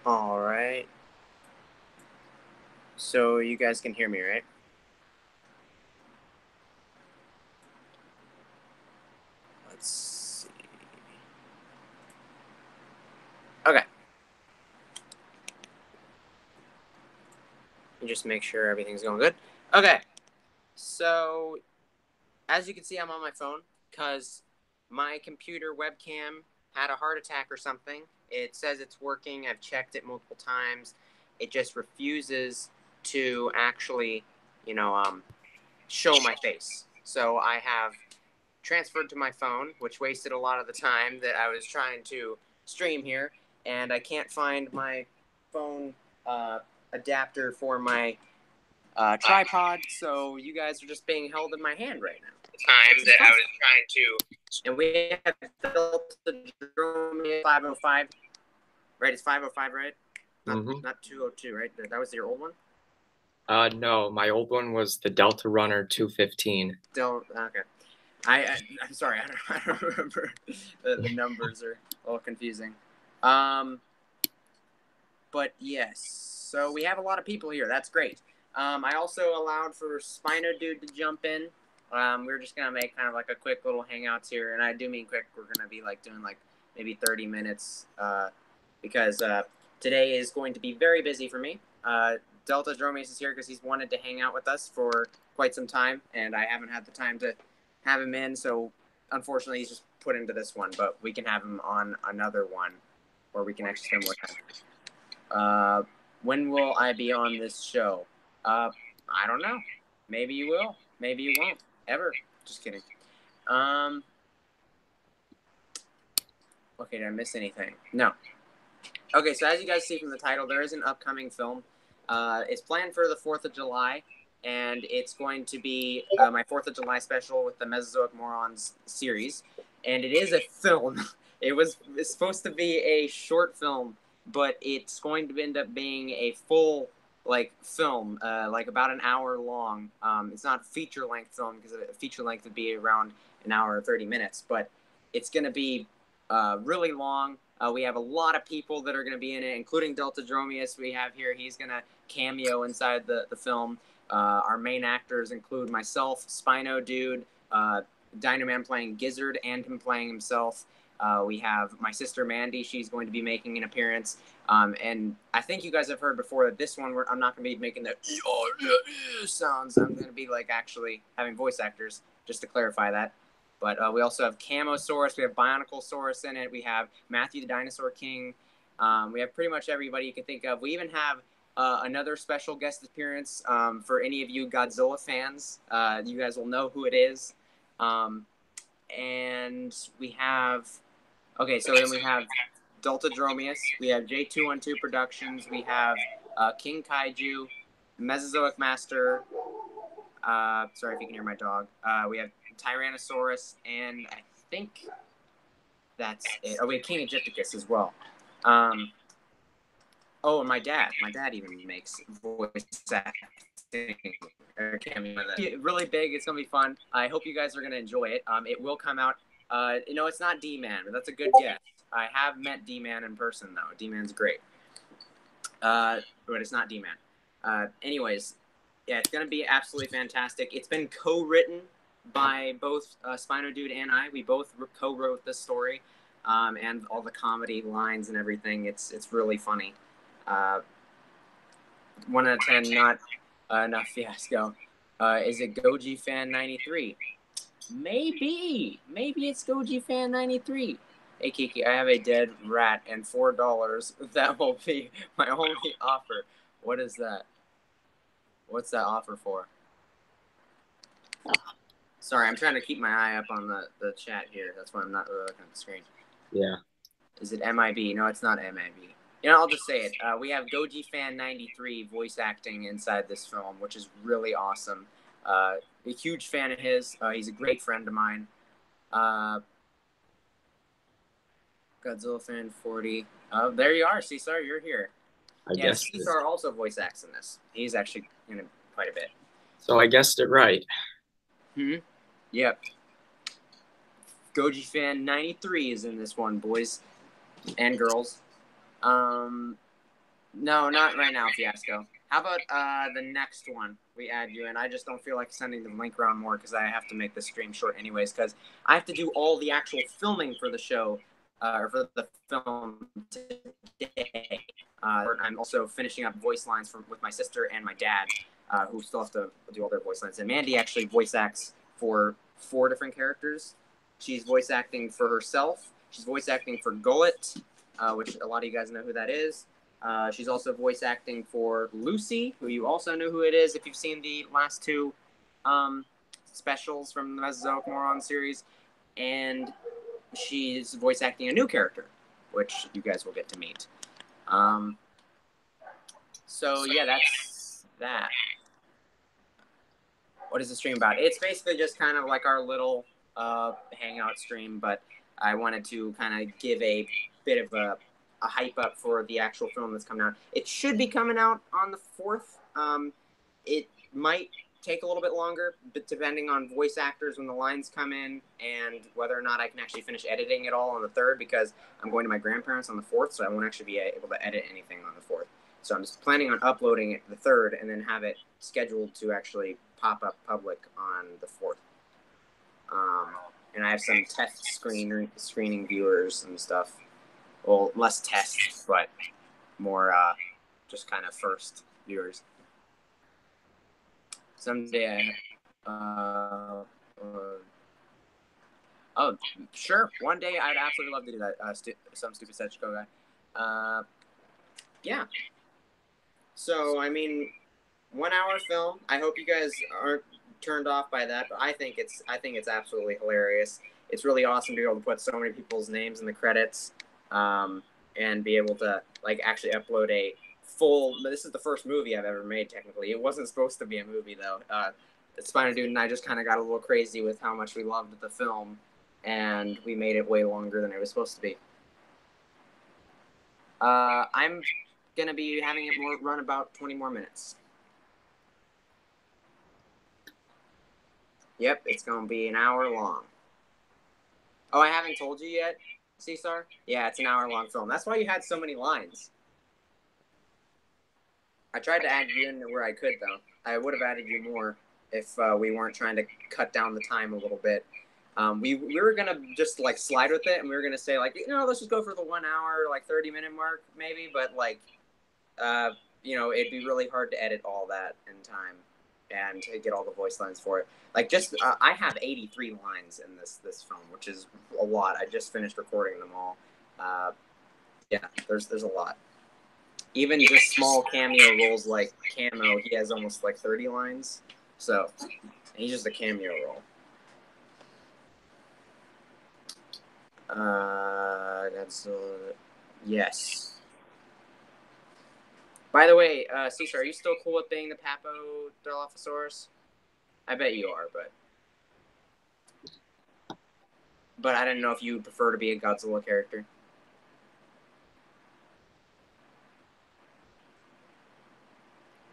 All right. So you guys can hear me, right? Let's see. Okay. Just make sure everything's going good. Okay. So, as you can see, I'm on my phone because my computer webcam had a heart attack or something. It says it's working. I've checked it multiple times. It just refuses to actually, show my face. So I have transferred to my phone, which wasted a lot of the time that I was trying to stream here, and I can't find my phone adapter for my tripod, so you guys are just being held in my hand right now. Time that I was trying to, and we have built the drone 505, right? It's 505, right? Not 202, right? That was your old one. No, my old one was the Delta Runner 215. Okay. I'm sorry, I don't remember. The numbers are a little confusing. But yes, so we have a lot of people here. That's great. I also allowed for Spino Dude to jump in. We're just gonna make kind of like a quick little hangouts here, and I do mean quick. We're gonna be like doing like maybe 30 minutes because today is going to be very busy for me. Delta Dromius is here because he's wanted to hang out with us for quite some time, and I haven't had the time to have him in. So unfortunately, he's just put into this one, but we can have him on another one where we can actually spend more time. When will I be on this show? I don't know. Maybe you will. Maybe you won't. Ever. Just kidding. Okay, did I miss anything? No. Okay, so as you guys see from the title, there is an upcoming film. It's planned for the 4th of July, and it's going to be my 4th of July special with the Mesozoic Morons series. And it is a film. It's supposed to be a short film, but it's going to end up being a full film, like about an hour long. It's not a feature length film because a feature length would be around an hour or 30 minutes, but it's going to be really long. We have a lot of people that are going to be in it, including Delta Dromius. We have here. He's going to cameo inside the film. Our main actors include myself, Spino Dude, Dynaman playing Gizzard, and him playing himself. We have my sister Mandy. She's going to be making an appearance. And I think you guys have heard before that this one, I'm not going to be making the sounds. I'm going to be like actually having voice actors, just to clarify that. But we also have Camosaurus. We have Bioniclesaurus in it. We have Matthew the Dinosaur King. We have pretty much everybody you can think of. We even have another special guest appearance for any of you Godzilla fans. You guys will know who it is. And we have... Okay, so then we have Delta Dromius. We have J212 Productions. We have King Kaiju, Mesozoic Master. Sorry if you can hear my dog. We have Tyrannosaurus, and I think that's it. Oh, we have King Aegypticus as well. Oh, and my dad. My dad even makes voice acting. Really big. It's gonna be fun. I hope you guys are gonna enjoy it. It will come out. It's not D-Man, but that's a good guess. I have met D-Man in person though. D-Man's great. But it's not D-Man. Anyways, yeah, it's gonna be absolutely fantastic. It's been co-written by both Spino Dude and I. We both co-wrote this story, and all the comedy lines and everything. It's really funny. 1 out of 10, not enough fiasco. Is it Goji Fan 93? Maybe it's Goji Fan 93. Hey Kiki, I have a dead rat and $4. That will be my only offer. What is that? What's that offer for? Sorry, I'm trying to keep my eye up on the chat here. That's why I'm not really looking at the screen. Yeah. Is it MIB? No, it's not MIB. I'll just say it. We have Goji Fan 93 voice acting inside this film, which is really awesome. A huge fan of his. He's a great friend of mine. Godzilla Fan 40. There you are, Cesar. You're here. I guess Cesar also voice acts in this. He's actually in it quite a bit. So I guessed it right. Yep. Goji Fan 93 is in this one, boys and girls. No, not right now, Fiasco. How about the next one we add you in? I just don't feel like sending the link around more because I have to make the stream short anyways because I have to do all the actual filming for the show, or for the film today. I'm also finishing up voice lines with my sister and my dad, who still have to do all their voice lines. And Mandy actually voice acts for 4 different characters. She's voice acting for herself. She's voice acting for Gullet, which a lot of you guys know who that is. She's also voice acting for Lucy, who you also know who it is if you've seen the last 2 specials from the Mesozoic Moron series. And she's voice acting a new character, which you guys will get to meet. So yeah, that's that. What is the stream about? It's basically just kind of like our little hangout stream, but I wanted to kind of give a bit of a hype up for the actual film that's coming out. It should be coming out on the 4th. It might take a little bit longer, but depending on voice actors when the lines come in and whether or not I can actually finish editing it all on the 3rd, because I'm going to my grandparents on the 4th, so I won't actually be able to edit anything on the 4th. So I'm just planning on uploading it the 3rd and then have it scheduled to actually pop up public on the 4th. And I have some test screening viewers and stuff. Well, less tests, but more just kind of first viewers. Someday oh, sure. One day I'd absolutely love to do that. Some stupid Setchko guy. Yeah. So, I mean, 1 hour film. I hope you guys aren't turned off by that, but I think it's absolutely hilarious. It's really awesome to be able to put so many people's names in the credits, and be able to like actually upload a full. This is the first movie I've ever made. Technically, it wasn't supposed to be a movie though. Spina Dude and I just kind of got a little crazy with how much we loved the film, and we made it way longer than it was supposed to be. I'm gonna be having it run about 20 more minutes. Yep, it's gonna be an hour long. Oh, I haven't told you yet, Cesar? Yeah, it's an hour-long film. That's why you had so many lines. I tried to add you in where I could, though. I would have added you more if we weren't trying to cut down the time a little bit. We were gonna just like slide with it, and we were gonna say like, let's just go for the 1 hour, like 30-minute mark, maybe. But like, it'd be really hard to edit all that in time and to get all the voice lines for it. Like, just I have 83 lines in this film, which is a lot. I just finished recording them all. Yeah, there's a lot. Even just small cameo roles like Camo, he has almost like 30 lines. So he's just a cameo role. That's yes. By the way, Cesar, are you still cool with being the Papo Dilophosaurus? I bet you are, but I didn't know if you would prefer to be a Godzilla character.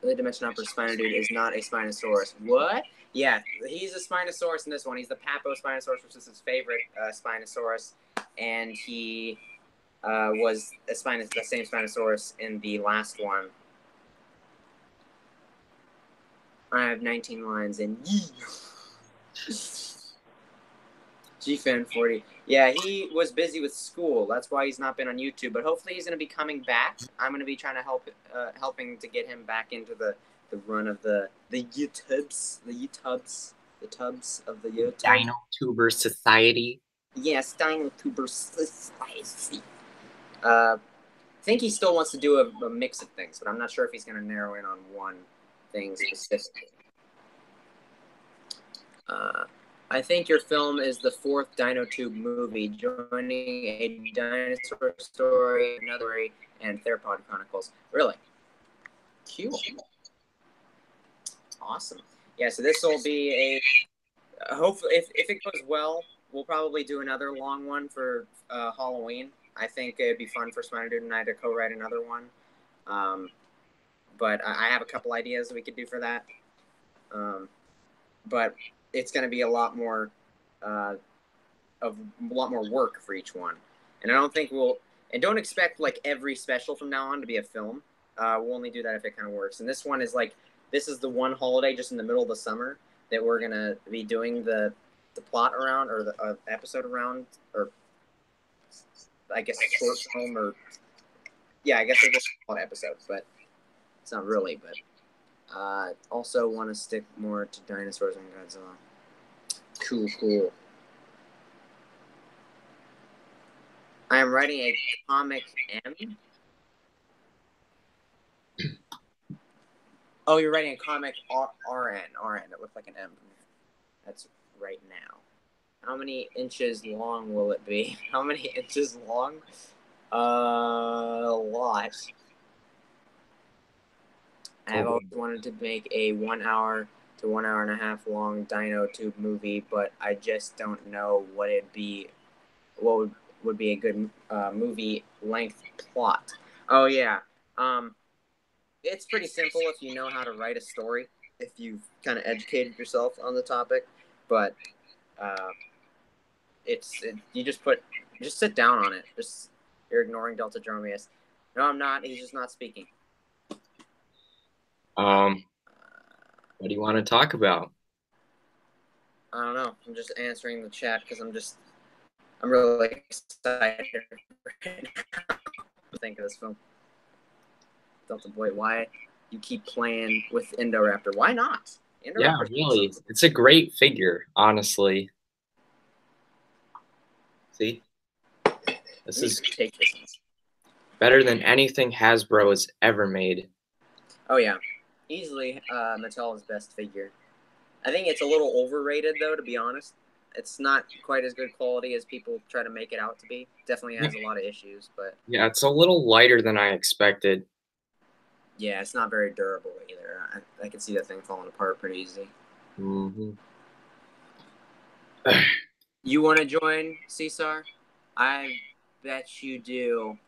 The dimension upper Spina Dude is not a Spinosaurus. What? Yeah, he's a Spinosaurus in this one. He's the Papo Spinosaurus, which is his favorite Spinosaurus, and he was the same Spinosaurus in the last one. I have 19 lines in GFan40. Yeah, he was busy with school. That's why he's not been on YouTube. But hopefully he's going to be coming back. I'm going to be trying to helping to get him back into the run of the YouTubes of the YouTube. Dino-tuber Society. Yes, Dino-tuber Society. I think he still wants to do a mix of things, but I'm not sure if he's going to narrow in on one thing specifically. I think your film is the 4th Dinotube movie, joining a dinosaur story, another story, and Theropod Chronicles. Really? Cool. Awesome. Yeah, so this will be hopefully, if it goes well, we'll probably do another long one for Halloween. I think it'd be fun for Spina Dude and I to co-write another one. But I have a couple ideas that we could do for that. But it's going to be a lot more work for each one, and I don't think and don't expect like every special from now on to be a film. We'll only do that if it kind of works. And this one is like, this is the one holiday just in the middle of the summer that we're gonna be doing the plot around, or the episode around, or I guess short film, or yeah, I guess they're just called episodes, but it's not really. But also want to stick more to dinosaurs and Godzilla. Cool. I am writing a comic M. Oh, you're writing a comic RN. It looked like an M. That's right now. How many inches long will it be? How many inches long? A lot. I've always wanted to make a 1 hour to 1 hour and a half long Dino Tube movie, but I just don't know what it'd be. What would be a good movie length plot? Oh yeah. It's pretty simple if you know how to write a story, if you've kind of educated yourself on the topic, but you just sit down on it. You're ignoring Delta Dromius. No, I'm not. He's just not speaking. What do you want to talk about? I don't know. I'm just answering the chat because I'm really excited to think of this film. Delta Boy, why you keep playing with Indoraptor? Why not? Yeah, really. It's a great figure, honestly. See? This is better than anything Hasbro has ever made. Oh, yeah. Easily Mattel's best figure. I think it's a little overrated, though, to be honest. It's not quite as good quality as people try to make it out to be. Definitely has a lot of issues, but... Yeah, it's a little lighter than I expected. Yeah, it's not very durable either. I can see that thing falling apart pretty easily. Mm-hmm. You want to join, Cesar? I bet you do.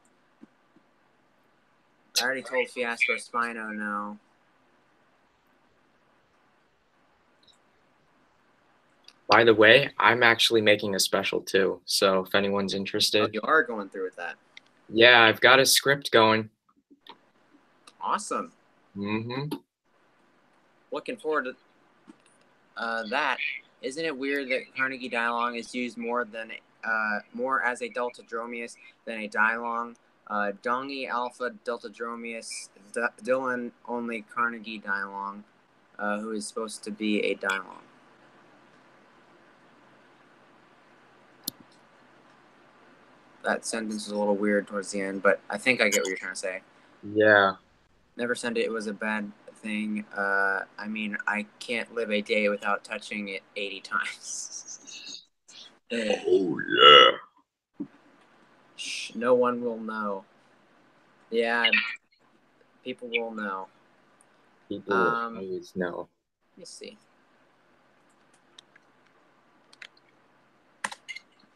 I already told Fiasco Spino no. By the way, I'm actually making a special too, so if anyone's interested. Oh, you are going through with that. Yeah, I've got a script going. Awesome. Mm-hmm. Looking forward to that. Isn't it weird that Carnegie Dialong is used more as a Delta Dromius than a Dialong? Dongi Alpha Delta Dromius Dylan only Carnegie Dialong, who is supposed to be a Dialong. That sentence is a little weird towards the end, but I think I get what you're trying to say. Yeah. Never said it was a bad thing. I mean, I can't live a day without touching it 80 times. Oh, yeah. Shh, no one will know. Yeah, people will know. People will always know. Let me see.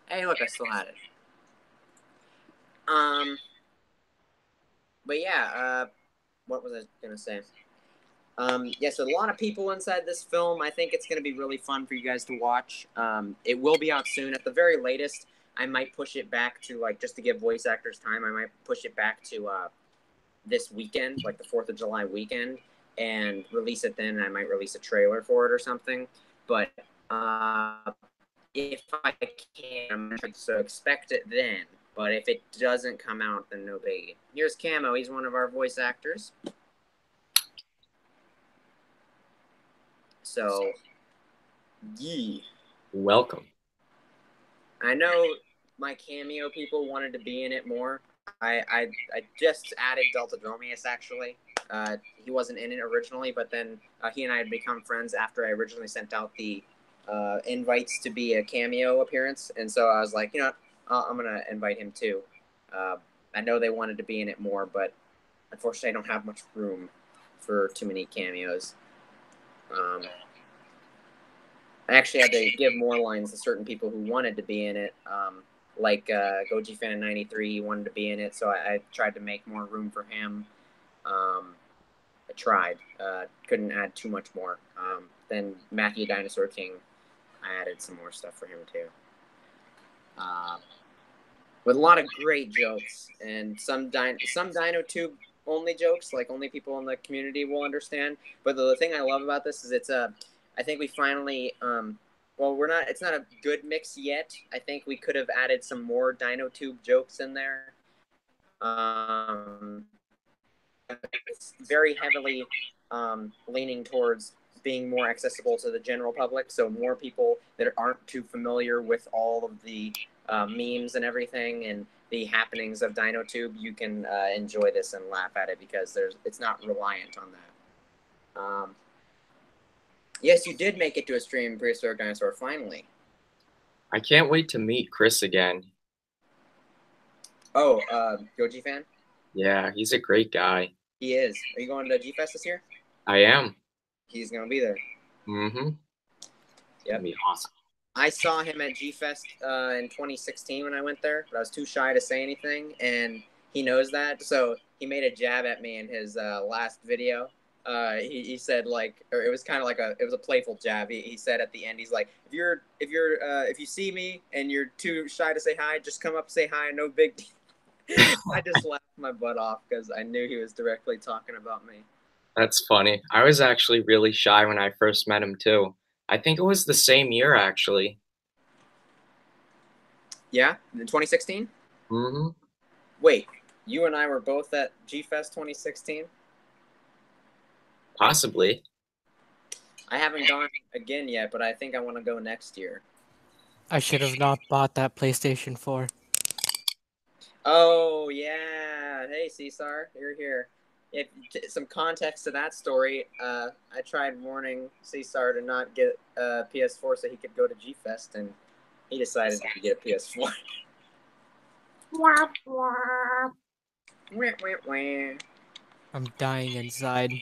Hey, look, I still had it. But yeah, what was I gonna say? Yeah, so a lot of people inside this film. I think it's gonna be really fun for you guys to watch. It will be out soon. At the very latest, I might push it back to, like, just to give voice actors time, I might push it back to this weekend, like the 4th of July weekend, and release it then. I might release a trailer for it or something. But if I can, so expect it then. But if it doesn't come out, then no biggie. Here's Camo. He's one of our voice actors. So, yee. Welcome. I know my cameo people wanted to be in it more. I just added Delta Dromius, actually. He wasn't in it originally, but then he and I had become friends after I originally sent out the invites to be a cameo appearance. And so I was like, you know, I'm going to invite him too. I know they wanted to be in it more, but unfortunately I don't have much room for too many cameos. I actually had to give more lines to certain people who wanted to be in it. Like Goji Fan 93, he wanted to be in it, so I tried to make more room for him. I tried. Couldn't add too much more. Then Matthew Dinosaur King, I added some more stuff for him too. With a lot of great jokes and some Dino Tube only jokes, like only people in the community will understand. But the thing I love about this is it's a, I think we finally, well, we're not, it's not a good mix yet. I think we could have added some more Dino Tube jokes in there. It's very heavily leaning towards being more accessible to the general public, so more people that aren't too familiar with all of the memes and everything and the happenings of DinoTube, you can enjoy this and laugh at it because it's not reliant on that. Yes, you did make it to a stream, Prehistoric Dinosaur, finally. I can't wait to meet Chris again. Oh, Goji fan? Yeah, he's a great guy. He is. Are you going to G-Fest this year? I am. He's going to be there. Mm-hmm. Yep. That'd be awesome. I saw him at G-Fest in 2016 when I went there, but I was too shy to say anything, and he knows that, so he made a jab at me in his last video. He said, like, or it was kind of like it was a playful jab. He said at the end, he's like, if you see me and you're too shy to say hi, just come up and say hi, no big deal. I just laughed my butt off because I knew he was directly talking about me. That's funny. I was actually really shy when I first met him too. I think it was the same year, actually. Yeah? In 2016? Mm-hmm. Wait, you and I were both at G-Fest 2016? Possibly. I haven't gone again yet, but I think I want to go next year. I should have not bought that PlayStation 4. Oh, yeah. Hey, Cesar, you're here. If some context to that story, I tried warning Cesar to not get a PS4 so he could go to G-Fest, and he decided to get a PS4. I'm dying inside.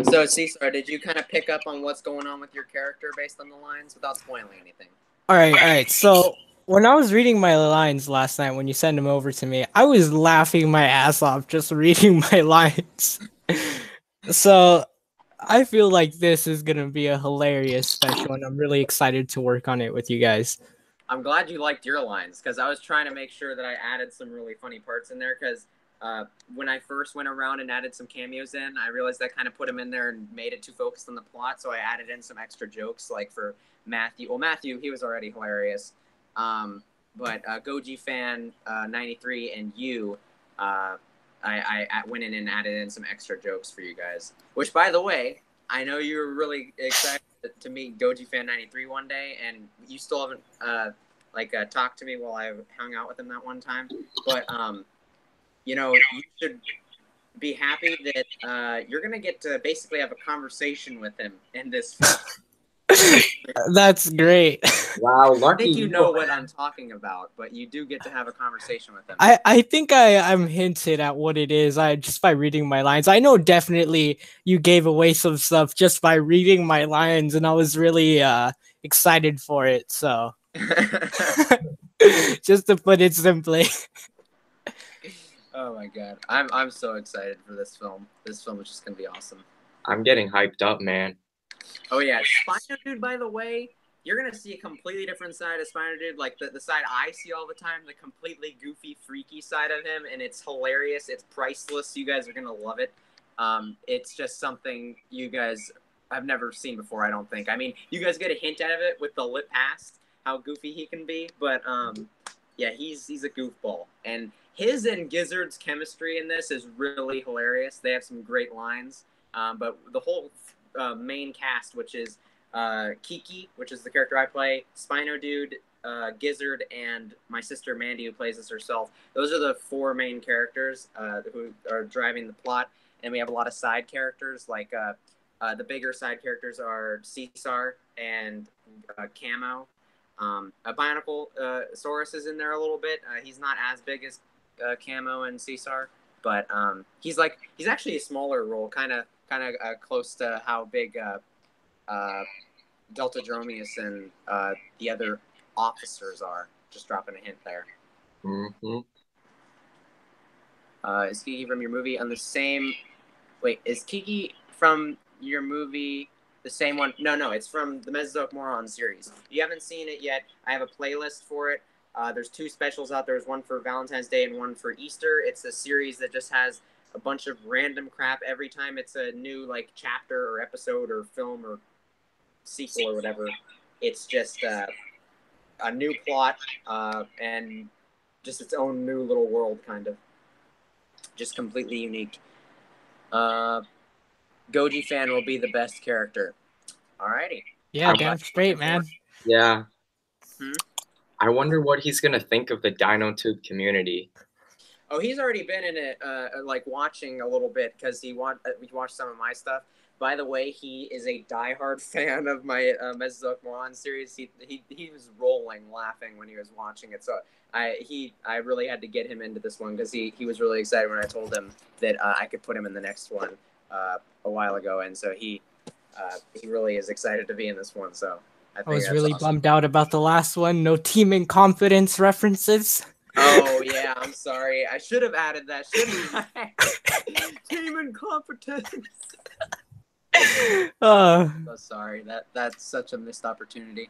So, Cesar, did you kind of pick up on what's going on with your character based on the lines without spoiling anything? All right. So when I was reading my lines last night, when you sent them over to me, I was laughing my ass off just reading my lines. So I feel like this is going to be a hilarious special, and I'm really excited to work on it with you guys. I'm glad you liked your lines, because I was trying to make sure that I added some really funny parts in there, because when I first went around and added some cameos in, I realized I kind of put them in there and made it too focused on the plot, so I added in some extra jokes, like for Matthew. Well, Matthew, he was already hilarious. But Goji Fan 93 and you, I went in and added in some extra jokes for you guys. Which, by the way, I know you were really excited to meet Goji Fan 93 one day, and you still haven't talked to me while I hung out with him that one time. But you know, you should be happy that you're gonna get to basically have a conversation with him in this film. That's great. Wow, lucky. I think you know what I'm talking about, but you do get to have a conversation with him. I think I'm hinted at what it is. Just by reading my lines. I know definitely you gave away some stuff just by reading my lines, and I was really excited for it. So just to put it simply. Oh my god, I'm so excited for this film. This film is just gonna be awesome. I'm getting hyped up, man. Oh yeah, Spino Dude, by the way, you're gonna see a completely different side of Spino Dude, like the side I see all the time, the completely goofy, freaky side of him, and it's hilarious. It's priceless. You guys are gonna love it. It's just something you guys have never seen before, I don't think. I mean, you guys get a hint out of it with the lip past, how goofy he can be, but yeah, he's a goofball, and his and Gizzard's chemistry in this is really hilarious. They have some great lines, but the whole main cast, which is Kiki, which is the character I play, Spino Dude, Gizzard, and my sister Mandy, who plays this herself. Those are the four main characters who are driving the plot, and we have a lot of side characters. Like the bigger side characters are Caesar and Camo. A Bionicle Saurus is in there a little bit. He's not as big as Camo and Caesar, but he's actually a smaller role, kind of close to how big Delta Dromius and the other officers are. Just dropping a hint there. Mm-hmm. Is Kiki from your movie on the same? Wait, is Kiki from your movie the same one? No, it's from the Mesozoic Moron series. If you haven't seen it yet, I have a playlist for it. There's 2 specials out. There's one for Valentine's Day and one for Easter. It's a series that just has a bunch of random crap every time it's a new like chapter or episode or film or sequel or whatever. It's just a new plot and just its own new little world, kind of. Just completely unique. Goji fan will be the best character. Alrighty. Yeah, damn straight, man. Yeah. I wonder what he's gonna think of the DinoTube community. Oh, he's already been in it, like watching a little bit because we watched some of my stuff. By the way, he is a diehard fan of my Mesozoic series. He was rolling laughing when he was watching it. So I really had to get him into this one because he was really excited when I told him that I could put him in the next one a while ago, and so he really is excited to be in this one. So I was really bummed out about the last one. No teaming confidence references. Oh yeah, I'm sorry. I should have added that, shouldn't I? Team incompetence. So sorry. That's such a missed opportunity.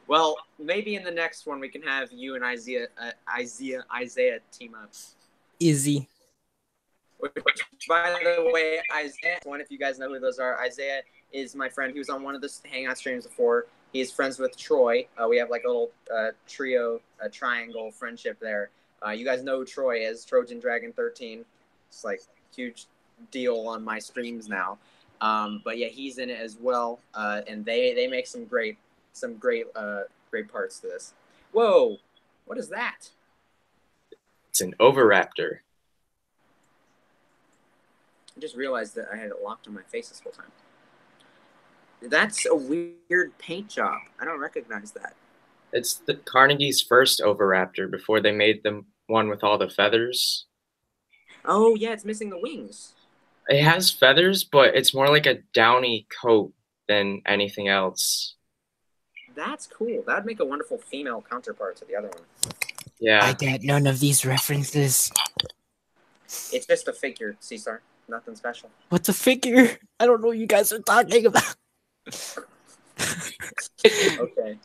Well, maybe in the next one we can have you and Isaiah team up. Easy. Which, by the way, Isaiah, if you guys know who those are, Isaiah is my friend. He was on one of the Hangout streams before. He's friends with Troy. We have like a little triangle friendship there. You guys know who Troy is, Trojan Dragon 13. It's like a huge deal on my streams now. But yeah, he's in it as well. And they make some great parts to this. Whoa, what is that? It's an Oviraptor. I just realized that I had it locked on my face this whole time. That's a weird paint job. I don't recognize that. It's the Carnegie's first Oviraptor before they made the one with all the feathers. Oh, yeah, it's missing the wings. It has feathers, but it's more like a downy coat than anything else. That's cool. That would make a wonderful female counterpart to the other one. Yeah. I get none of these references. It's just a figure, Caesar. Nothing special. What's a figure? I don't know what you guys are talking about. Okay.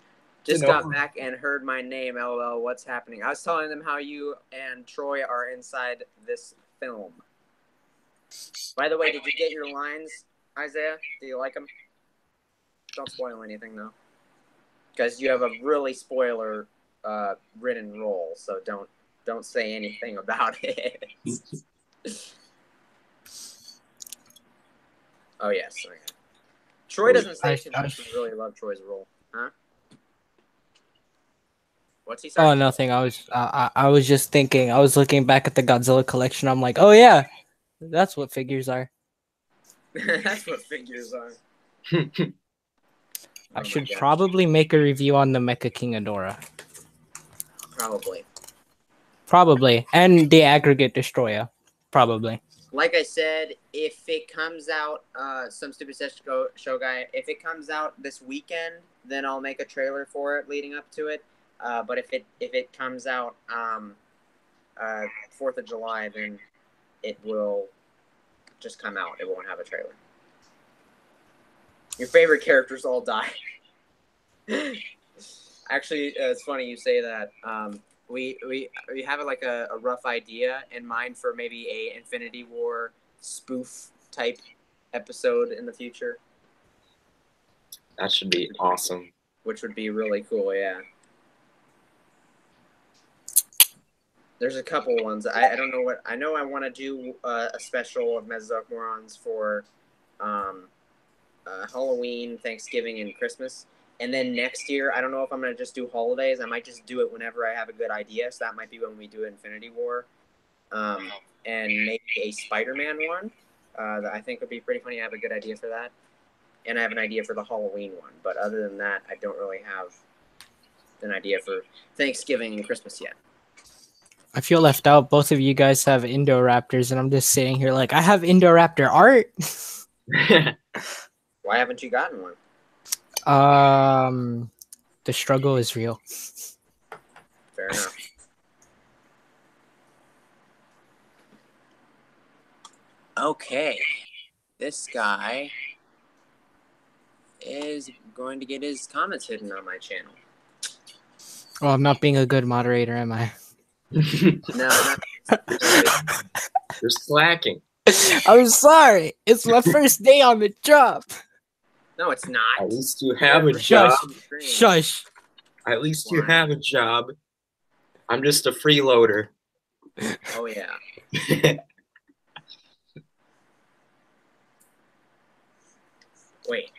Just got back and heard my name. LOL. What's happening? I was telling them how you and Troy are inside this film. By the way, did you get your lines, Isaiah? Do you like them? Don't spoil anything, though. Because you have a really spoiler written role, so don't say anything about it. Oh, yes. Okay. Troy doesn't say too much. I really love Troy's role. Huh? What's he saying? Oh, nothing. I was just thinking. I was looking back at the Godzilla collection. I'm like, oh yeah, that's what figures are. That's what figures are. I should probably make a review on the Mecha King Ghidorah. Probably. And the Aggregate Destroyer. Probably. Like I said, if it comes out, some stupid show guy, if it comes out this weekend, then I'll make a trailer for it leading up to it. But if it comes out 4th of July, then it will just come out. It won't have a trailer. Your favorite characters all die. Actually, it's funny you say that. We have like a rough idea in mind for maybe a Infinity War spoof type episode in the future. That should be awesome. Which would be really cool, yeah. There's a couple ones. I don't know what. I know I want to do a special of Mesozoic Morons for Halloween, Thanksgiving, and Christmas. And then next year, I don't know if I'm going to just do holidays. I might just do it whenever I have a good idea. So that might be when we do Infinity War. And maybe a Spider-Man one. That I think would be pretty funny. I have a good idea for that. And I have an idea for the Halloween one. But other than that, I don't really have an idea for Thanksgiving and Christmas yet. I feel left out. Both of you guys have Indoraptors, and I'm just sitting here like, I have Indoraptor art. Why haven't you gotten one? The struggle is real. Fair enough. Okay. This guy is going to get his comments hidden on my channel. Oh, I'm not being a good moderator, am I? No, You're slacking. I'm sorry. It's my first day on the job. no, it's not. At least you have a Shush. job. Shush. At least you have a job. I'm just a freeloader. Oh yeah. Wait.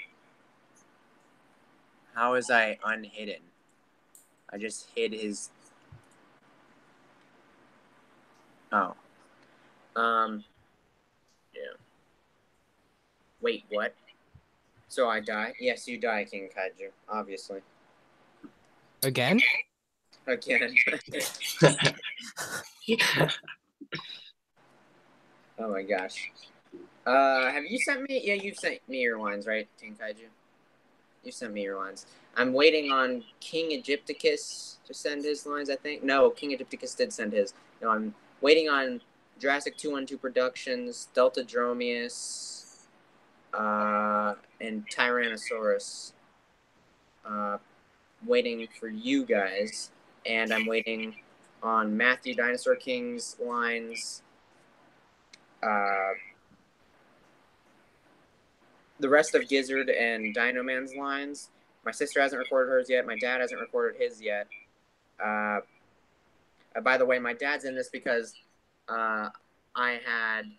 How was I unhidden? I just hid his. Oh. Yeah. Wait, what? So I die? Yes, you die, King Kaiju. Obviously. Again? Again. Oh my gosh. Have you sent me? Yeah, you've sent me your lines, right, King Kaiju? You sent me your lines. I'm waiting on King Egypticus to send his lines, I think. No, King Egypticus did send his. No, I'm waiting on Jurassic 212 Productions, Delta Dromius, and Tyrannosaurus. Waiting for you guys. And I'm waiting on Matthew Dinosaur King's lines. The rest of Gizzard and Dino Man's lines. My sister hasn't recorded hers yet. My dad hasn't recorded his yet. By the way, my dad's in this because I had.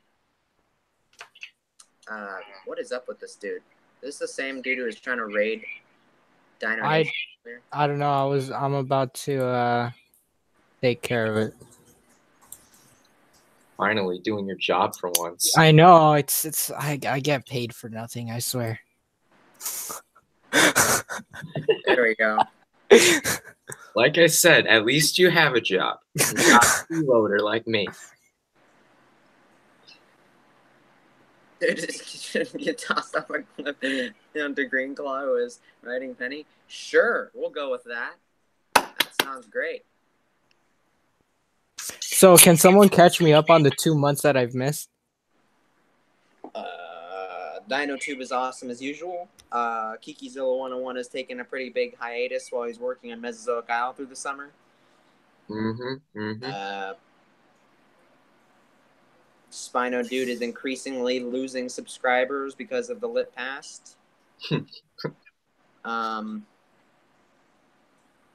What is up with this dude? Is this the same dude who was trying to raid Dino Nation? I don't know. I'm about to take care of it. Finally doing your job for once. I know. I get paid for nothing, I swear. There we go. Like I said, at least you have a job. You're not a freeloader like me. Get tossed off a cliff onto Green Claw who is riding Penny. Sure, we'll go with that. That sounds great. So, can someone catch me up on the 2 months that I've missed? DinoTube is awesome as usual. Kikizilla101 has taken a pretty big hiatus while he's working on Mesozoic Isle through the summer. Spino Dude is increasingly losing subscribers because of the lit past.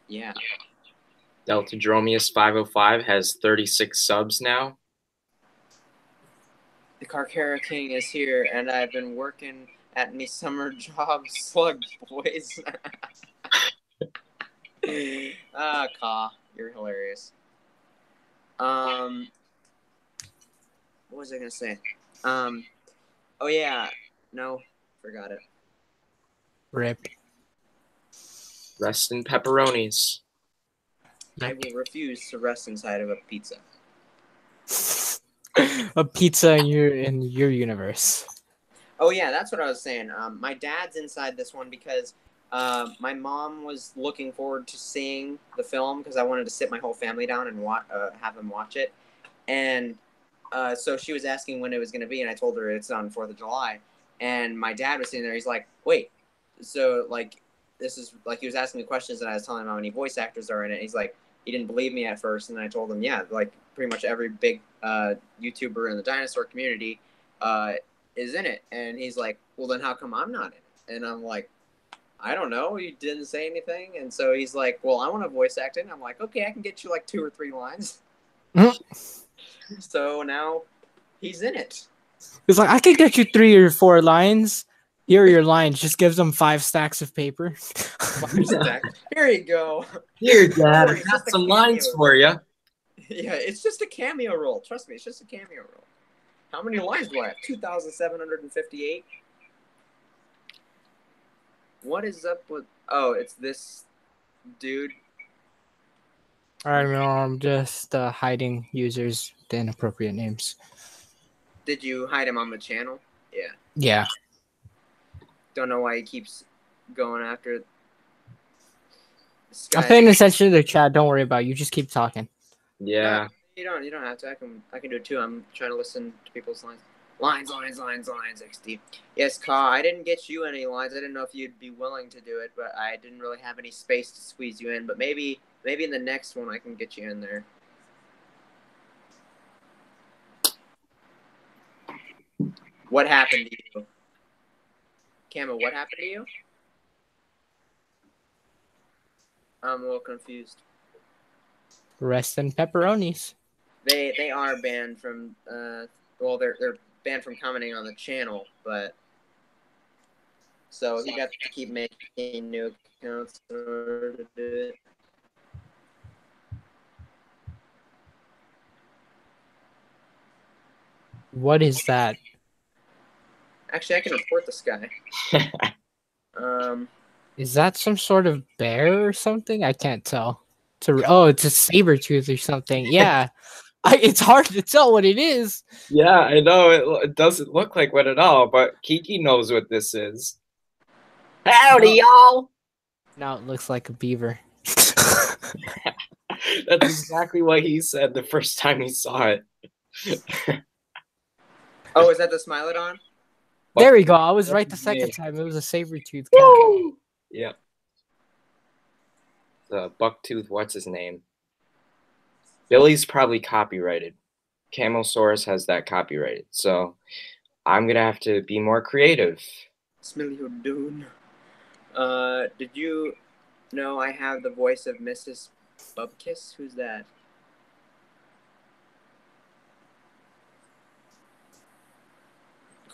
Yeah. Delta Dromius 505 has 36 subs now. The Carcara King is here, and I've been working at me summer job, slug boys. Ka, you're hilarious. What was I gonna say? Oh yeah, no, forgot it. Rip. Rest in pepperonis. I will refuse to rest inside of a pizza. A pizza in your universe. Oh yeah, that's what I was saying. My dad's inside this one because my mom was looking forward to seeing the film because I wanted to sit my whole family down and have them watch it, and so she was asking when it was going to be, and I told her it's on 4th of July, and my dad was sitting there. He's like, "Wait, so like this is like," he was asking me questions, and I was telling him how many voice actors are in it. He's like, he didn't believe me at first, and I told him, yeah, like pretty much every big YouTuber in the dinosaur community is in it. And he's like, well, then how come I'm not in it? And I'm like, I don't know. You didn't say anything. And so he's like, well, I want to voice act it. And I'm like, okay, I can get you like 2 or 3 lines. So now he's in it. He's like, I can get you 3 or 4 lines. Here are your lines. Just gives them 5 stacks of paper. 5 stacks. Here you go. Here, Dad, I got some lines for you. Yeah, it's just a cameo role. Trust me, it's just a cameo role. How many lines do I have? 2,758. What is up with... Oh, it's this dude. I don't know. I'm just hiding users with inappropriate names. Did you hide him on the channel? Yeah. Yeah. Don't know why he keeps going after it. I'm paying attention to the chat. Don't worry about it. You just keep talking. Yeah. No, you don't have to. I can do it too. I'm trying to listen to people's lines. Lines, 60. Yes, Ka, I didn't get you any lines. I didn't know if you'd be willing to do it, but I didn't really have any space to squeeze you in. But maybe in the next one I can get you in there. What happened to you? Camo, what happened to you? I'm a little confused. Rest in pepperonis. They are banned from well they're banned from commenting on the channel, but so he got to keep making new accounts in order to do it. What is that? Actually, I can report this guy. Is that some sort of bear or something? I can't tell. Oh, it's a saber tooth or something. Yeah. It's hard to tell what it is. Yeah, I know. It doesn't look like one at all, but Kiki knows what this is. Howdy, y'all! Now it looks like a beaver. That's exactly what he said the first time he saw it. Oh, is that the Smilodon? There we go. I was right the second time. It was a saber tooth. Yeah. The bucktooth, what's his name? Billy's probably copyrighted. Camosaurus has that copyrighted. So I'm going to have to be more creative. Smilodon. Did you know I have the voice of Mrs. Bubkiss? Who's that?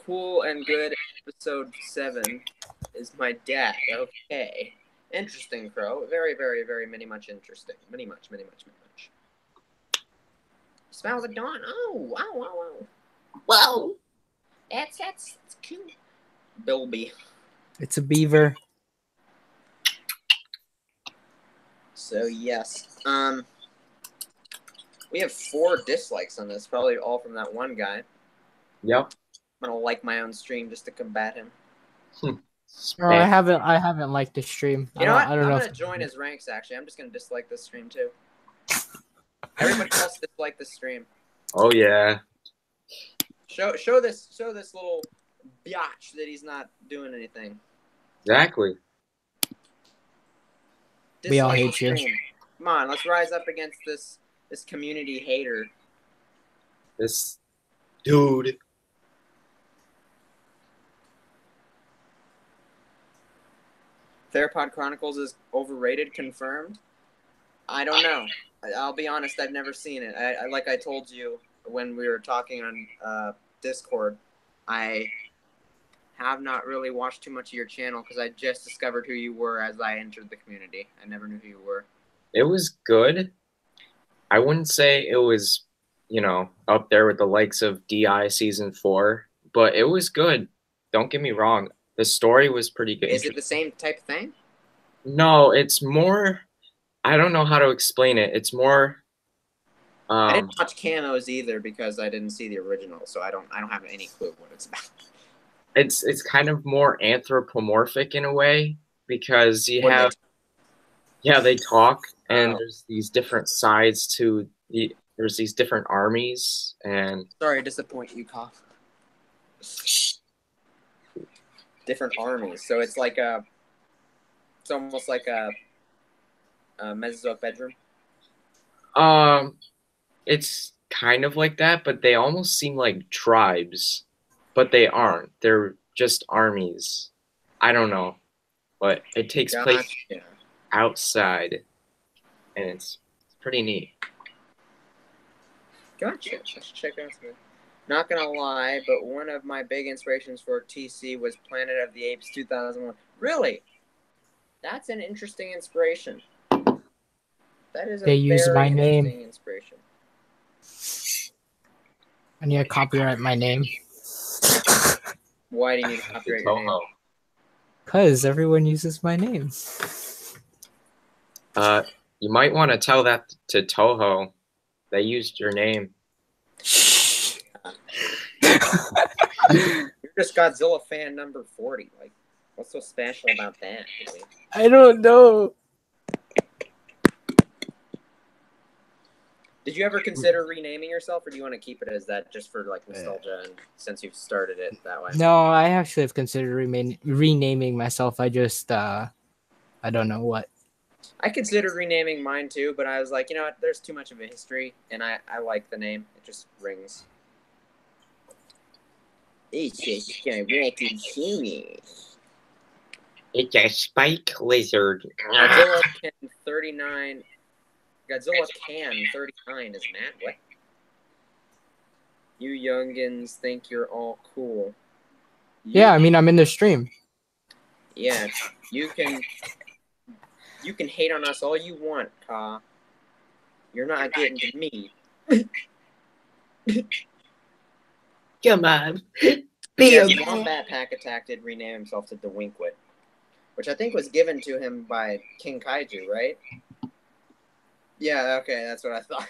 Cool and good. Episode 7 is my dad. Okay. Interesting, Crow. Very, very, very much interesting. Many much. Smell the dawn. Oh. Whoa. That's cute. Bilby. It's a beaver. So yes. We have 4 dislikes on this, probably all from that one guy. Yep. I'm gonna like my own stream just to combat him. Oh, I haven't liked the stream. You know what? I don't I'm know gonna join his ranks. Actually, I'm just gonna dislike this stream too. Everybody else dislike this stream. Oh yeah. Show this little biatch that he's not doing anything. Exactly. We all hate you. Come on, let's rise up against this community hater. This dude. Theropod Chronicles is overrated, confirmed. I don't know. I'll be honest, I've never seen it. I like I told you when we were talking on Discord, I have not really watched too much of your channel because I just discovered who you were as I entered the community. I never knew who you were. It was good. I wouldn't say it was, up there with the likes of DI Season 4, but it was good. Don't get me wrong. The story was pretty good. Is it the same type of thing? No, it's more... I don't know how to explain it. It's more... I didn't watch Camos either because I didn't see the original, so I don't have any clue what it's about. It's kind of more anthropomorphic in a way because you have... Yeah, they talk, and there's these different sides to the... There's these different armies, and... Sorry to disappoint you, Koff. Different armies. So it's like a... It's almost like a Mesozoic bedroom? It's kind of like that, but they almost seem like tribes. But they aren't. They're just armies. I don't know. But it takes place outside, and it's pretty neat. Gotcha. Let's check out some. Not gonna lie, but one of my big inspirations for TC was Planet of the Apes 2001. Really? That's an interesting inspiration. That is a they use very my name. interesting inspiration. I need to copyright my name. Why do you need to copyright your name? Because everyone uses my name. You might want to tell that to Toho. They used your name. You're just Godzilla fan number 40. Like, what's so special about that? I don't know. Did you ever consider renaming yourself, or do you want to keep it as that just for like nostalgia and since you've started it that way? No, I actually have considered renaming myself. I just I don't know what. I considered renaming mine too, but I was like, you know what? There's too much of a history, and I like the name. It just rings. It's a skyrocketing series. It's a spike lizard. Godzilla can 39. Godzilla can 39 is mad. What? You youngins think you're all cool. Yeah, I mean, I'm in the stream. Yeah, you can hate on us all you want, Ka. You're not getting to me. Come on. Wombat Pack Attack did rename himself to Dewinkwit, which I think was given to him by King Kaiju, right? Yeah, okay, that's what I thought.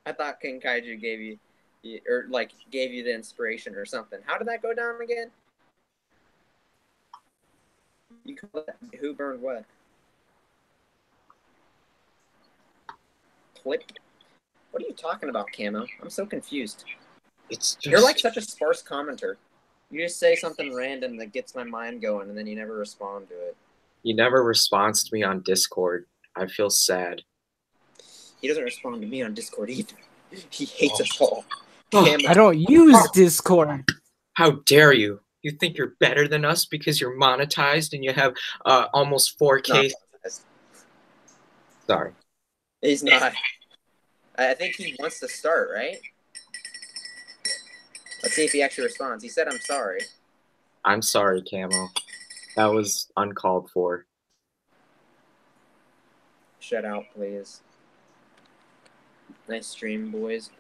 I thought King Kaiju gave you the inspiration or something. How did that go down again? You call that who burned what? Clip? What are you talking about, Camo? I'm so confused. You're like such a sparse commenter. You just say something random that gets my mind going, and then you never respond to it. You never responds to me on Discord. I feel sad. He doesn't respond to me on Discord either. He hates us all. I don't use Discord. How dare you? You think you're better than us because you're monetized and you have almost 4K? Sorry. He's not. I think he wants to start, right? Let's see if he actually responds. He said, I'm sorry. I'm sorry, Camo. That was uncalled for. Shut out, please. Nice stream, boys.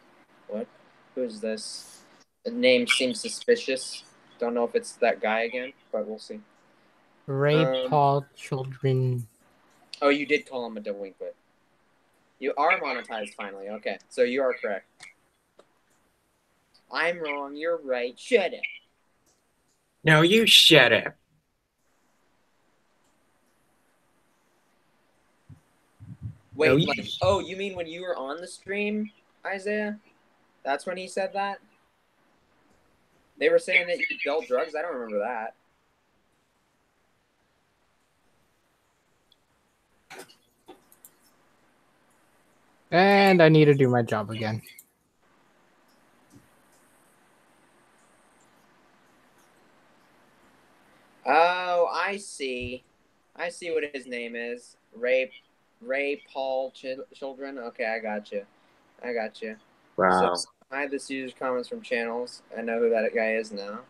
What? Who is this? The name seems suspicious. Don't know if it's that guy again, but we'll see. Ray Paul Children. Oh, you did call him a delinquent. You are monetized finally. Okay, so you are correct. I'm wrong. You're right. Shut up. No, you shut up. Wait, oh, you mean when you were on the stream, Isaiah? That's when he said that? They were saying that you dealt drugs? I don't remember that. And I need to do my job again. Oh, I see. I see what his name is. Ray Paul Children. Okay, I got you. Wow. So, hide this user's comments from channels. I know who that guy is now.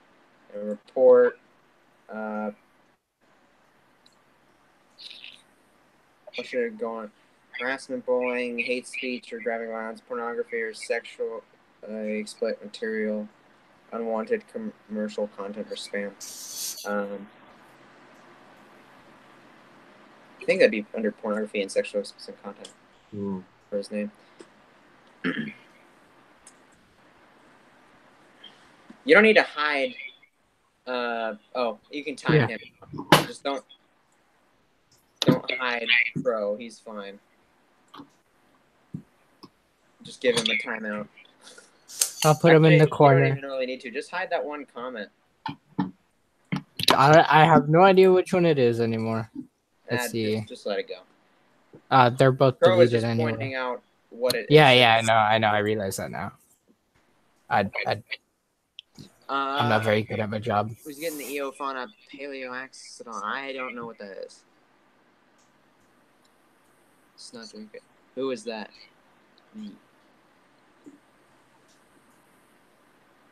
And report. What should have gone? Harassment, bullying, hate speech, or graphic violence, pornography, or sexual exploit material, unwanted commercial content, or spam. I think that'd be under pornography and sexual explicit content for his name. You don't need to hide. Oh, you can time him. Just don't hide Pro. He's fine. Just give him a timeout. I'll put him in the corner. You don't even really need to. Just hide that one comment. I have no idea which one it is anymore. Let's see. Just let it go. They're both Pro deleted is just anyway. pointing out what it is. Yeah, I know. I realize that now. I'm not very good at my job. Who's getting the Eofauna Paleoaxodon? I don't know what that is. It's not doing good. Who is that?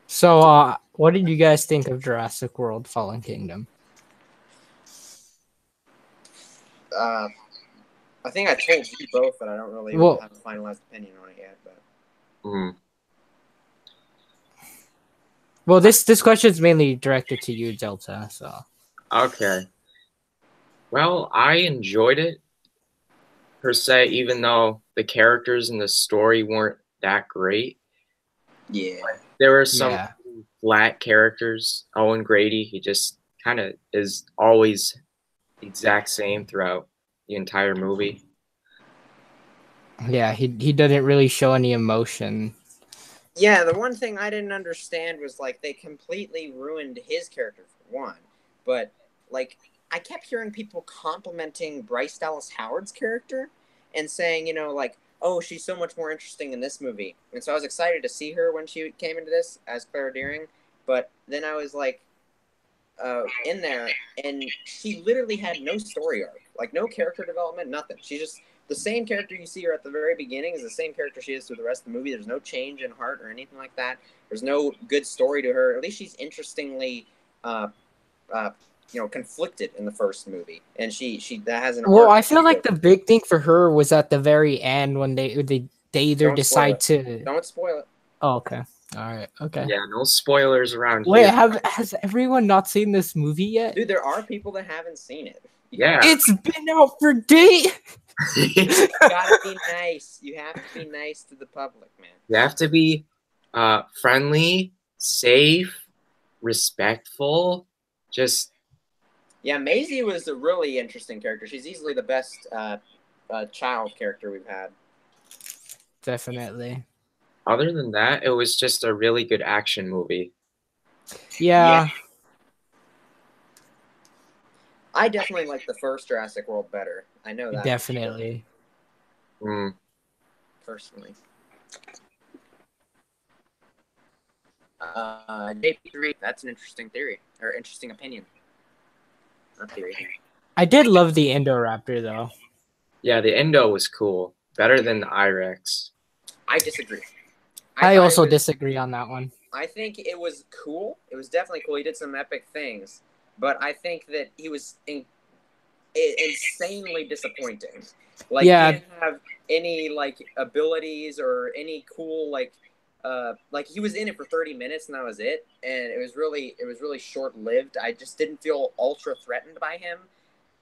So, what did you guys think of Jurassic World: Fallen Kingdom? I think I told you both that I don't really have a finalized opinion on it yet. But well, this question is mainly directed to you, Delta. So okay. Well, I enjoyed it per se, even though the characters and the story weren't that great. Yeah, there were some flat characters. Owen Grady, he just kind of is always the exact same throughout the entire movie. Yeah, he didn't really show any emotion. Yeah, the one thing I didn't understand was like they completely ruined his character for one, but like I kept hearing people complimenting Bryce Dallas Howard's character and saying, like, oh, she's so much more interesting in this movie, and so I was excited to see her when she came into this as Clara Deering, but then I was like, in there, and she literally had no story arc, like no character development, nothing. She's just the same character you see her at the very beginning is the same character she is through the rest of the movie. There's no change in heart or anything like that. There's no good story to her. At least she's interestingly, conflicted in the first movie, and she that has an. Well, arc I feel like the big thing for her was at the very end when they either decide to. Don't spoil it. Oh, okay. All right. Okay. Yeah, no spoilers around Wait, here. has everyone not seen this movie yet? Dude, there are people that haven't seen it. Yeah. It's been out for days. You gotta be nice. You have to be nice to the public, man. You have to be friendly, safe, respectful. Just yeah, Maisie was a really interesting character. She's easily the best child character we've had. Definitely. Other than that, it was just a really good action movie. Yeah. I definitely like the first Jurassic World better. I know that. Definitely. Personally. JP3, that's an interesting theory, or interesting opinion. Not theory. I did love the Indoraptor, though. Yeah, the Endo was cool. Better than the I-Rex. I disagree. I also disagree on that one. I think it was cool. It was definitely cool. He did some epic things. But I think that he was insanely disappointing. Like, yeah. He didn't have any, like, abilities or any cool, like, he was in it for 30 minutes and that was it. And it was really short-lived. I just didn't feel ultra threatened by him.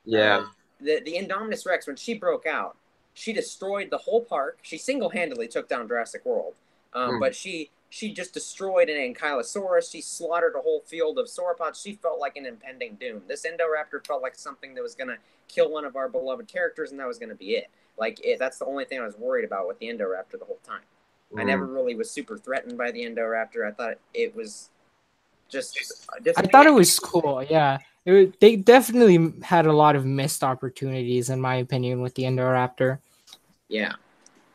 Yeah. The Indominus Rex, when she broke out, she destroyed the whole park. She single-handedly took down Jurassic World. But she just destroyed an Ankylosaurus. She slaughtered a whole field of sauropods. She felt like an impending doom. This Indoraptor felt like something that was going to kill one of our beloved characters, and that was going to be it. That's the only thing I was worried about with the Indoraptor the whole time. I never really was super threatened by the Indoraptor. I thought it was just I thought it was cool, yeah. They definitely had a lot of missed opportunities, in my opinion, with the Indoraptor. Yeah.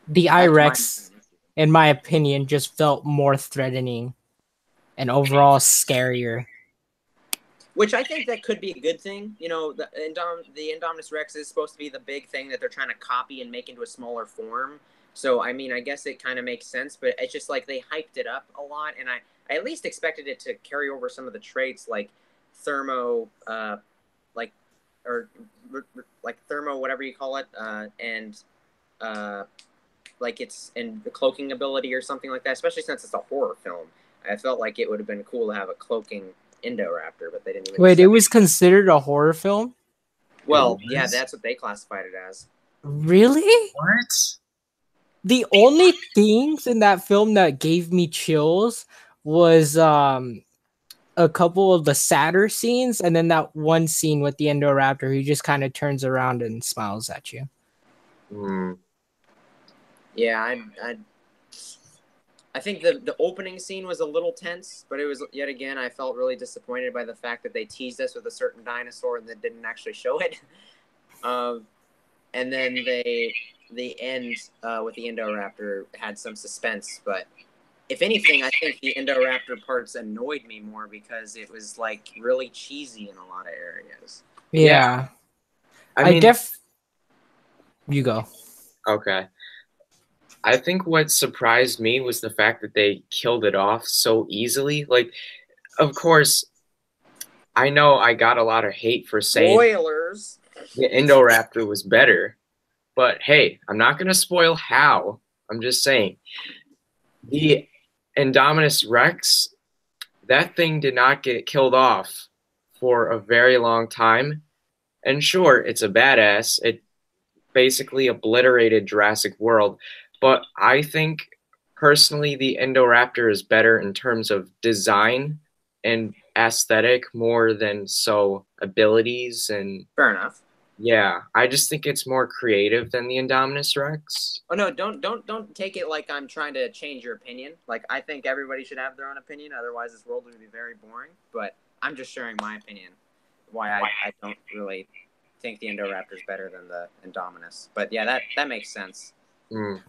The I-Rex, in my opinion, just felt more threatening and overall scarier. Which I think that could be a good thing. The Indominus Rex is supposed to be the big thing that they're trying to copy and make into a smaller form. So, I mean, I guess it kind of makes sense, but it's just like they hyped it up a lot, and I at least expected it to carry over some of the traits like thermo, thermo, whatever you call it, and it's in the cloaking ability or something like that, especially since it's a horror film. I felt like it would have been cool to have a cloaking Indoraptor, but they didn't even. Wait, it was considered a horror film? Well, yeah, that's what they classified it as. Really? What? The only things in that film that gave me chills was a couple of the sadder scenes, and then that one scene with the Indoraptor who just kind of turns around and smiles at you. Yeah, I think the opening scene was a little tense, but it was, yet again, I felt really disappointed by the fact that they teased us with a certain dinosaur and then didn't actually show it. And then the end with the Indoraptor had some suspense, but if anything, I think the Indoraptor parts annoyed me more because it was like really cheesy in a lot of areas. Yeah. You go. Okay. I think what surprised me was the fact that they killed it off so easily. Like, of course, I know I got a lot of hate for saying spoilers. The Indoraptor was better, but hey, I'm not going to spoil how. I'm just saying. The Indominus Rex, that thing did not get killed off for a very long time. And sure, it's a badass. It basically obliterated Jurassic World. But I think, personally, the Indoraptor is better in terms of design and aesthetic more than abilities and... Fair enough. Yeah, I just think it's more creative than the Indominus Rex. Oh no, don't take it like I'm trying to change your opinion. Like I think everybody should have their own opinion, otherwise this world would be very boring. But I'm just sharing my opinion. Why I don't really think the Indoraptor is better than the Indominus. But yeah, that makes sense. Mm.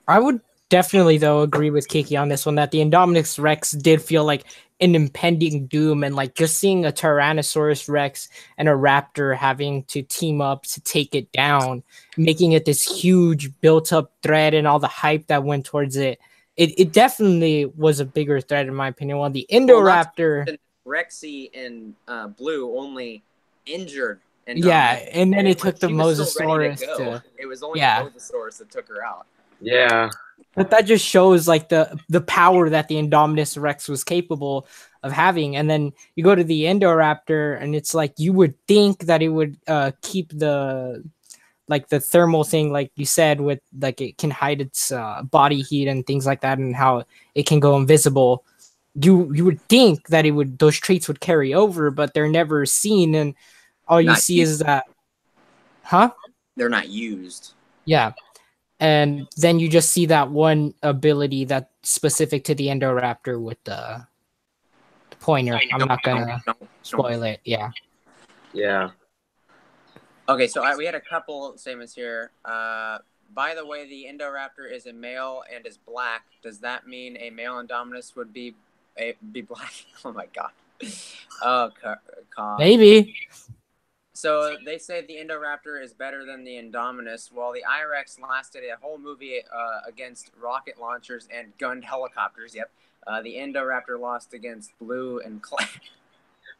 I would definitely, though, agree with Kiki on this one, that the Indominus Rex did feel like an impending doom, and like just seeing a Tyrannosaurus Rex and a raptor having to team up to take it down, making it this huge built-up threat, and all the hype that went towards it. It definitely was a bigger threat, in my opinion. While the Indoraptor... Rexy and Blue only injured Indominus. Yeah, and then it took the Mosasaurus to... It was only Mosasaurus that took her out. Yeah. But that just shows like the power that the Indominus Rex was capable of having. And then you go to the Indoraptor, and it's like you would think that it would keep the thermal thing, like you said, with like it can hide its body heat and things like that, and how it can go invisible. You would think that those traits would carry over, but they're never seen, and all you see is that, they're not used. Yeah. And then you just see that one ability that's specific to the Indoraptor with the pointer. I'm not gonna spoil it. Yeah. Yeah. Okay, so we had a couple statements here. By the way, the Indoraptor is a male and is black. Does that mean a male Indominus would be black? Oh my god. Oh, maybe. So they say the Indoraptor is better than the Indominus, while the I-Rex lasted a whole movie against rocket launchers and gunned helicopters. Yep. The Indoraptor lost against Blue and Clay.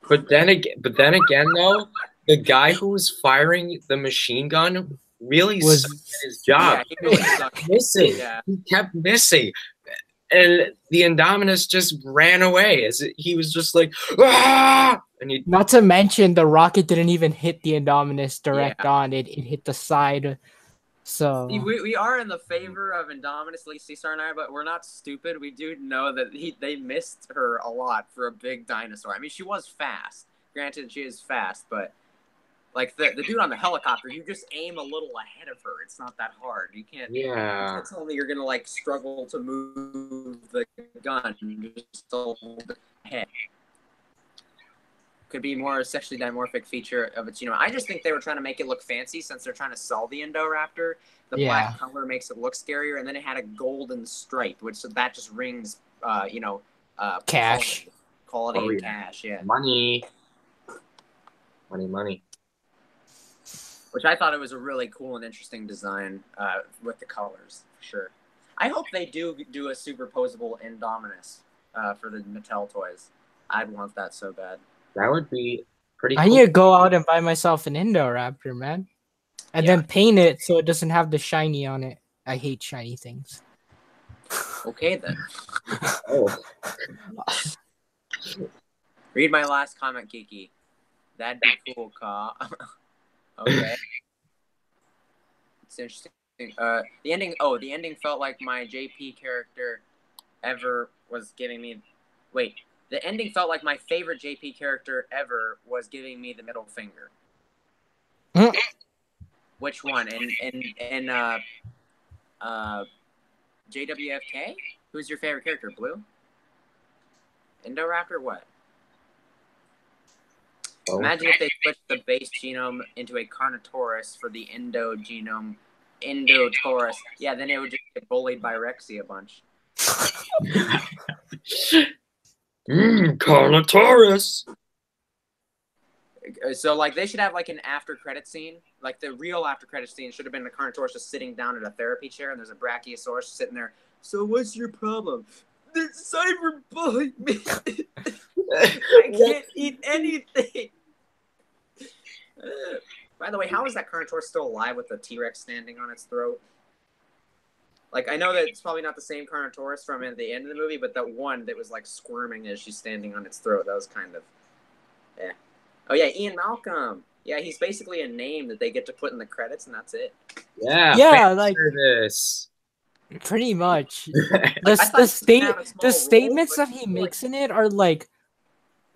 But then again, though, the guy who was firing the machine gun really sucked at his job. Yeah, he really sucked. Missing. Yeah. He kept missing. And the Indominus just ran away as he was just like, ah! And not to mention the rocket didn't even hit the Indominus direct on. It hit the side. So we are in the favor of Indominus, at least Cesar and I, but we're not stupid. We do know that they missed her a lot for a big dinosaur. I mean, she was fast. Granted, she is fast, but like the dude on the helicopter, you just aim a little ahead of her. It's not that hard. You can't. Yeah. You can't tell me you're gonna like struggle to move the gun just a little bit ahead. Could be more a sexually dimorphic feature of its genome. I just think they were trying to make it look fancy since they're trying to sell the Indoraptor. The black color makes it look scarier, and then it had a golden stripe, which that just rings, cash, quality and cash. Yeah, money. Which I thought it was a really cool and interesting design with the colors, for sure. I hope they do a superposable Indominus for the Mattel toys. I'd want that so bad. That would be pretty cool. I need to go out and buy myself an Indoraptor, man. And then paint it so it doesn't have the shiny on it. I hate shiny things. Okay, then. Oh. Read my last comment, Kiki. That'd be cool, Ka. Okay. It's interesting. The ending felt like my JP character ever was giving me... Wait. The ending felt like my favorite JP character ever was giving me the middle finger. Which one? In JWFK? Who's your favorite character? Blue? Indoraptor? What? Oh. Imagine if they switched the base genome into a Carnotaurus for the Endo genome. Endotaurus. Yeah, then it would just get bullied by Rexy a bunch. Carnotaurus. So, like, they should have, like, an after-credit scene. Like, the real after-credit scene should have been the Carnotaurus just sitting down at a therapy chair, and there's a Brachiosaurus sitting there. So, what's your problem? They're cyberbullying me. I can't eat anything. By the way, how is that Carnotaurus still alive with the T-Rex standing on its throat? Like, I know that it's probably not the same Carnotaurus from at the end of the movie, but that one that was, like, squirming as she's standing on its throat, that was kind of... Yeah. Oh, yeah, Ian Malcolm. Yeah, he's basically a name that they get to put in the credits, and that's it. Yeah, like... Service. Pretty much. The statements that he makes in it are, like,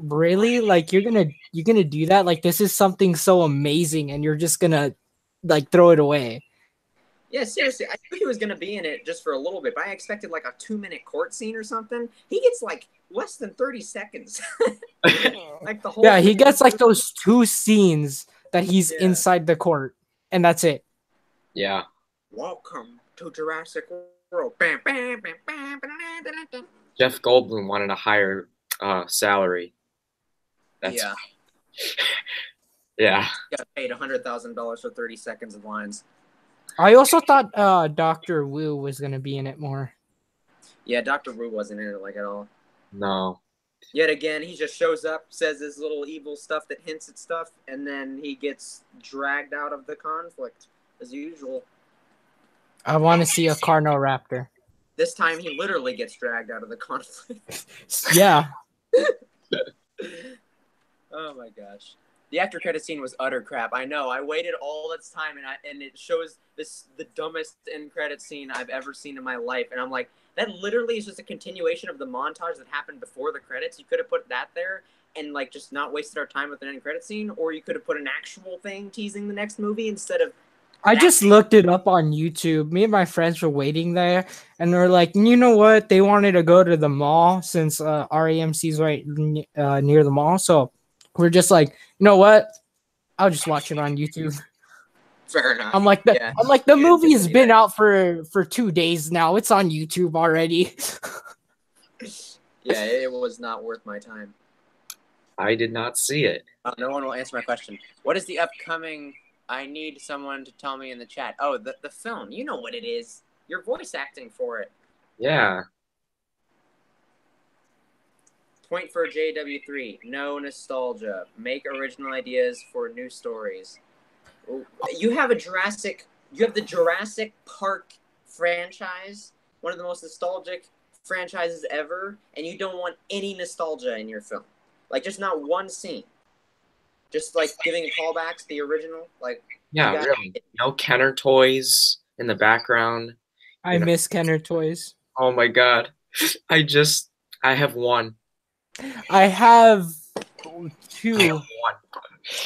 really? Like you're gonna do that? Like this is something so amazing, and you're just gonna like throw it away? Yeah, seriously, I knew he was gonna be in it just for a little bit, but I expected like a 2-minute court scene or something. He gets like less than 30 seconds. Like the whole. Yeah, he gets like those 2 scenes that he's inside the court, and that's it. Yeah. Welcome to Jurassic World. Bam, bam, bam, bam, Jeff Goldblum wanted a higher salary. That's, yeah. Yeah. He got paid $100,000 for 30 seconds of lines. I also thought Dr. Wu was gonna be in it more. Yeah, Dr. Wu wasn't in it like at all. No. Yet again, he just shows up, says his little evil stuff that hints at stuff, and then he gets dragged out of the conflict as usual. I want to see a Carnoraptor. This time, he literally gets dragged out of the conflict. Yeah. Oh my gosh. The after credit scene was utter crap. I know. I waited all this time, and it shows the dumbest end credit scene I've ever seen in my life. And I'm like, that literally is just a continuation of the montage that happened before the credits. You could have put that there and like just not wasted our time with an end credit scene, or you could have put an actual thing teasing the next movie instead of. I just looked it up on YouTube. Me and my friends were waiting there, and they're like, you know what? They wanted to go to the mall since REMC's right near the mall. So we're just like, you know what? I'll just watch it on YouTube. Fair enough. I'm like, the movie has been out for 2 days now. It's on YouTube already. Yeah, it was not worth my time. I did not see it. No one will answer my question. What is the upcoming? I need someone to tell me in the chat. Oh, the film. You know what it is. You're voice acting for it. Yeah. Point for JW3. No nostalgia. Make original ideas for new stories. You have the Jurassic Park franchise, one of the most nostalgic franchises ever, and you don't want any nostalgia in your film. Like, just not one scene. Just, like, giving callbacks to the original. Like, yeah, really. No Kenner toys in the background. I miss Kenner toys. Oh, my God. I have one. I have 2. I have one.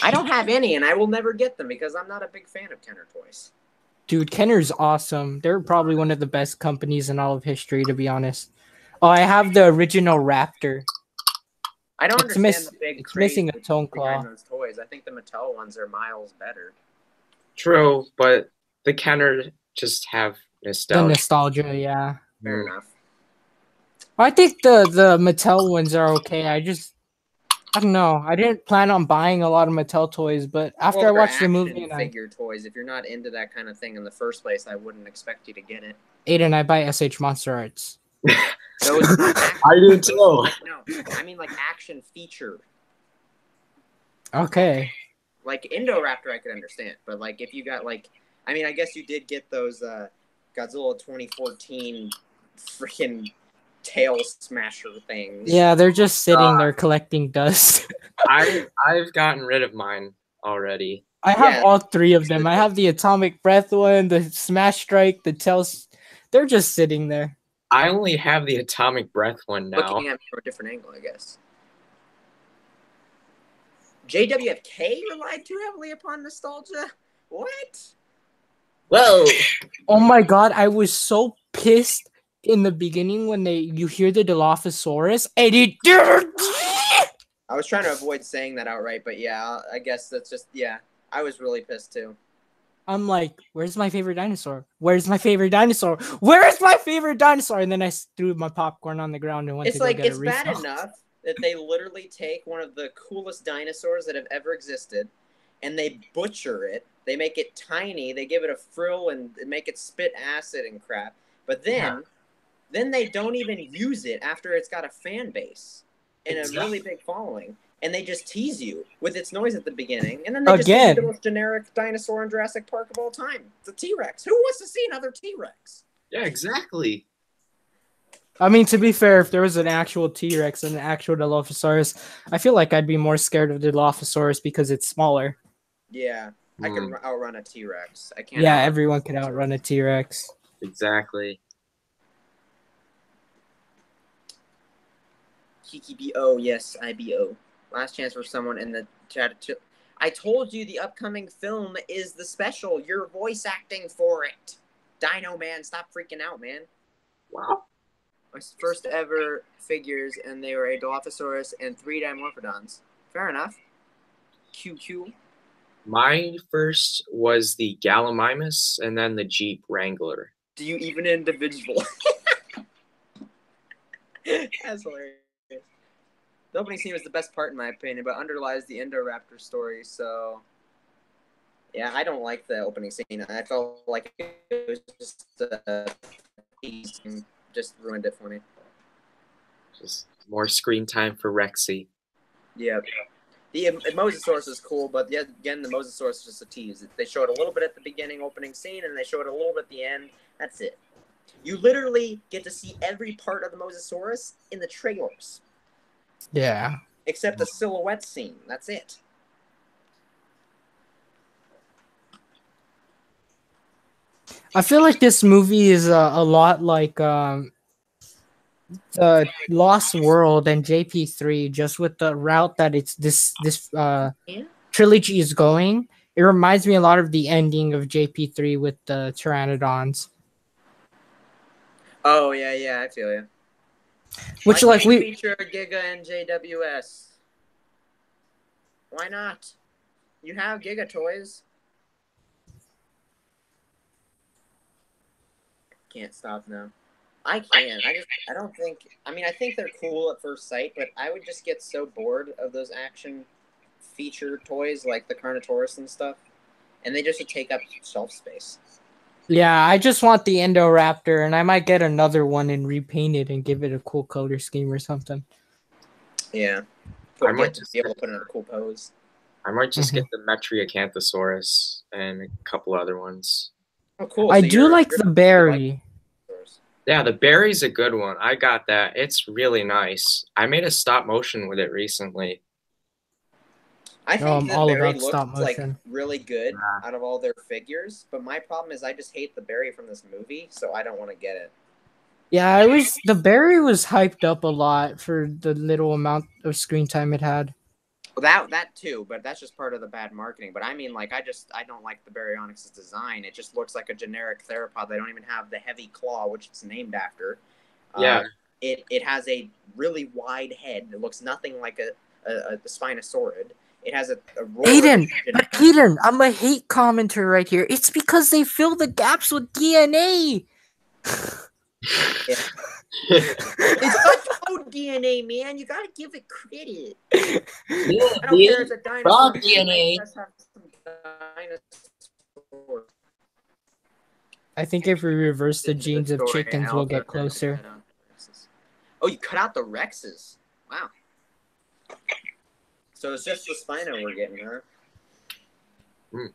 I don't have any, and I will never get them because I'm not a big fan of Kenner toys. Dude, Kenner's awesome. They're probably one of the best companies in all of history, to be honest. Oh, I have the original Raptor. I don't understand the big it's missing a tone claw. Those toys. I think the Mattel ones are miles better. True, but the Kenner just have nostalgia. The nostalgia, yeah. Fair enough. I think the Mattel ones are okay. I don't know. I didn't plan on buying a lot of Mattel toys, but after I watched the movie and figure toys, if you're not into that kind of thing in the first place, I wouldn't expect you to get it. Aiden, I buy SH Monster Arts. I do too. No, I mean like action feature. Okay. Like Indoraptor, I could understand, but like if you got like, I mean, I guess you did get those Godzilla 2014 freaking tail smasher things. Yeah, they're just sitting there collecting dust. I've gotten rid of mine already. I have all 3 of them. I have the Atomic Breath one, the Smash Strike, the Tails. They're just sitting there. I only have the Atomic Breath one now. Looking at it from a different angle, I guess. JWFK relied too heavily upon nostalgia? What? Whoa! Oh my god, I was so pissed in the beginning when you hear the Dilophosaurus and it. I was trying to avoid saying that outright, but yeah, I guess that's just I was really pissed too. I'm like, where's my favorite dinosaur? Where's my favorite dinosaur? Where's my favorite dinosaur? And then I threw my popcorn on the ground and went to go get a refill. It's bad enough that they literally take one of the coolest dinosaurs that have ever existed and they butcher it. They make it tiny. They give it a frill and make it spit acid and crap. But then they don't even use it after it's got a fan base and a really big following. And they just tease you with its noise at the beginning. And then they just make the most generic dinosaur in Jurassic Park of all time. The T-Rex. Who wants to see another T-Rex? Yeah, exactly. I mean, to be fair, if there was an actual T-Rex and an actual Dilophosaurus, I feel like I'd be more scared of the Dilophosaurus because it's smaller. Yeah, I could outrun a T-Rex. I can't. Yeah, everyone can outrun a T-Rex. Exactly. Kiki BO, yes, IBO. Last chance for someone in the chat. I told you the upcoming film is the special. You're voice acting for it. Dino Man, stop freaking out, man. Wow. My first ever figures, and they were a Dilophosaurus and 3 Dimorphodons. Fair enough. QQ. My first was the Gallimimus, and then the Jeep Wrangler. Do you even individual? That's hilarious. The opening scene was the best part in my opinion, but underlies the Indoraptor story, so yeah, I don't like the opening scene. I felt like it was just just ruined it for me. Just more screen time for Rexy. Yeah. The Mosasaurus is cool, but yet again, the Mosasaurus is just a tease. They show it a little bit at the beginning opening scene, and they show it a little bit at the end. That's it. You literally get to see every part of the Mosasaurus in the trailers. Yeah. Except the silhouette scene. That's it. I feel like this movie is a lot like Lost World and JP3, just with the route that it's this trilogy is going. It reminds me a lot of the ending of JP3 with the Pteranodons. Oh yeah, I feel you. Which Why like can't you we feature Giga and JWS? Why not? You have Giga toys. Can't stop now. I can. I don't think. I mean, I think they're cool at first sight, but I would just get so bored of those action feature toys like the Carnotaurus and stuff, and they just would take up shelf space. Yeah, I just want the Indoraptor, and I might get another one and repaint it and give it a cool color scheme or something. Yeah. I might just be able to put in a cool pose. I might just get the Metriacanthosaurus and a couple other ones. Oh, cool. I do like the berry. Yeah, the berry's a good one. I got that. It's really nice. I made a stop motion with it recently. I think the all berry about stop looks like motion. really good out of all their figures, but my problem is I just hate the berry from this movie, so I don't want to get it. Yeah, the berry was hyped up a lot for the little amount of screen time it had. Well, that too, but that's just part of the bad marketing. But I mean, like, I don't like the Baryonyx's design. It just looks like a generic theropod. They don't even have the heavy claw, which it's named after. Yeah. It has a really wide head. It looks nothing like a Spinosaurid. It has a Aiden, I'm a hate commenter right here. It's because they fill the gaps with DNA. Yeah. It's not code DNA, man. You gotta give it credit. Yeah, I don't care if it's a dinosaur. Frog DNA. I think if we reverse the genes of chickens, we'll get closer. Oh, you cut out the Rexes. Wow. So it's just the Spino we're getting, huh? Hmm.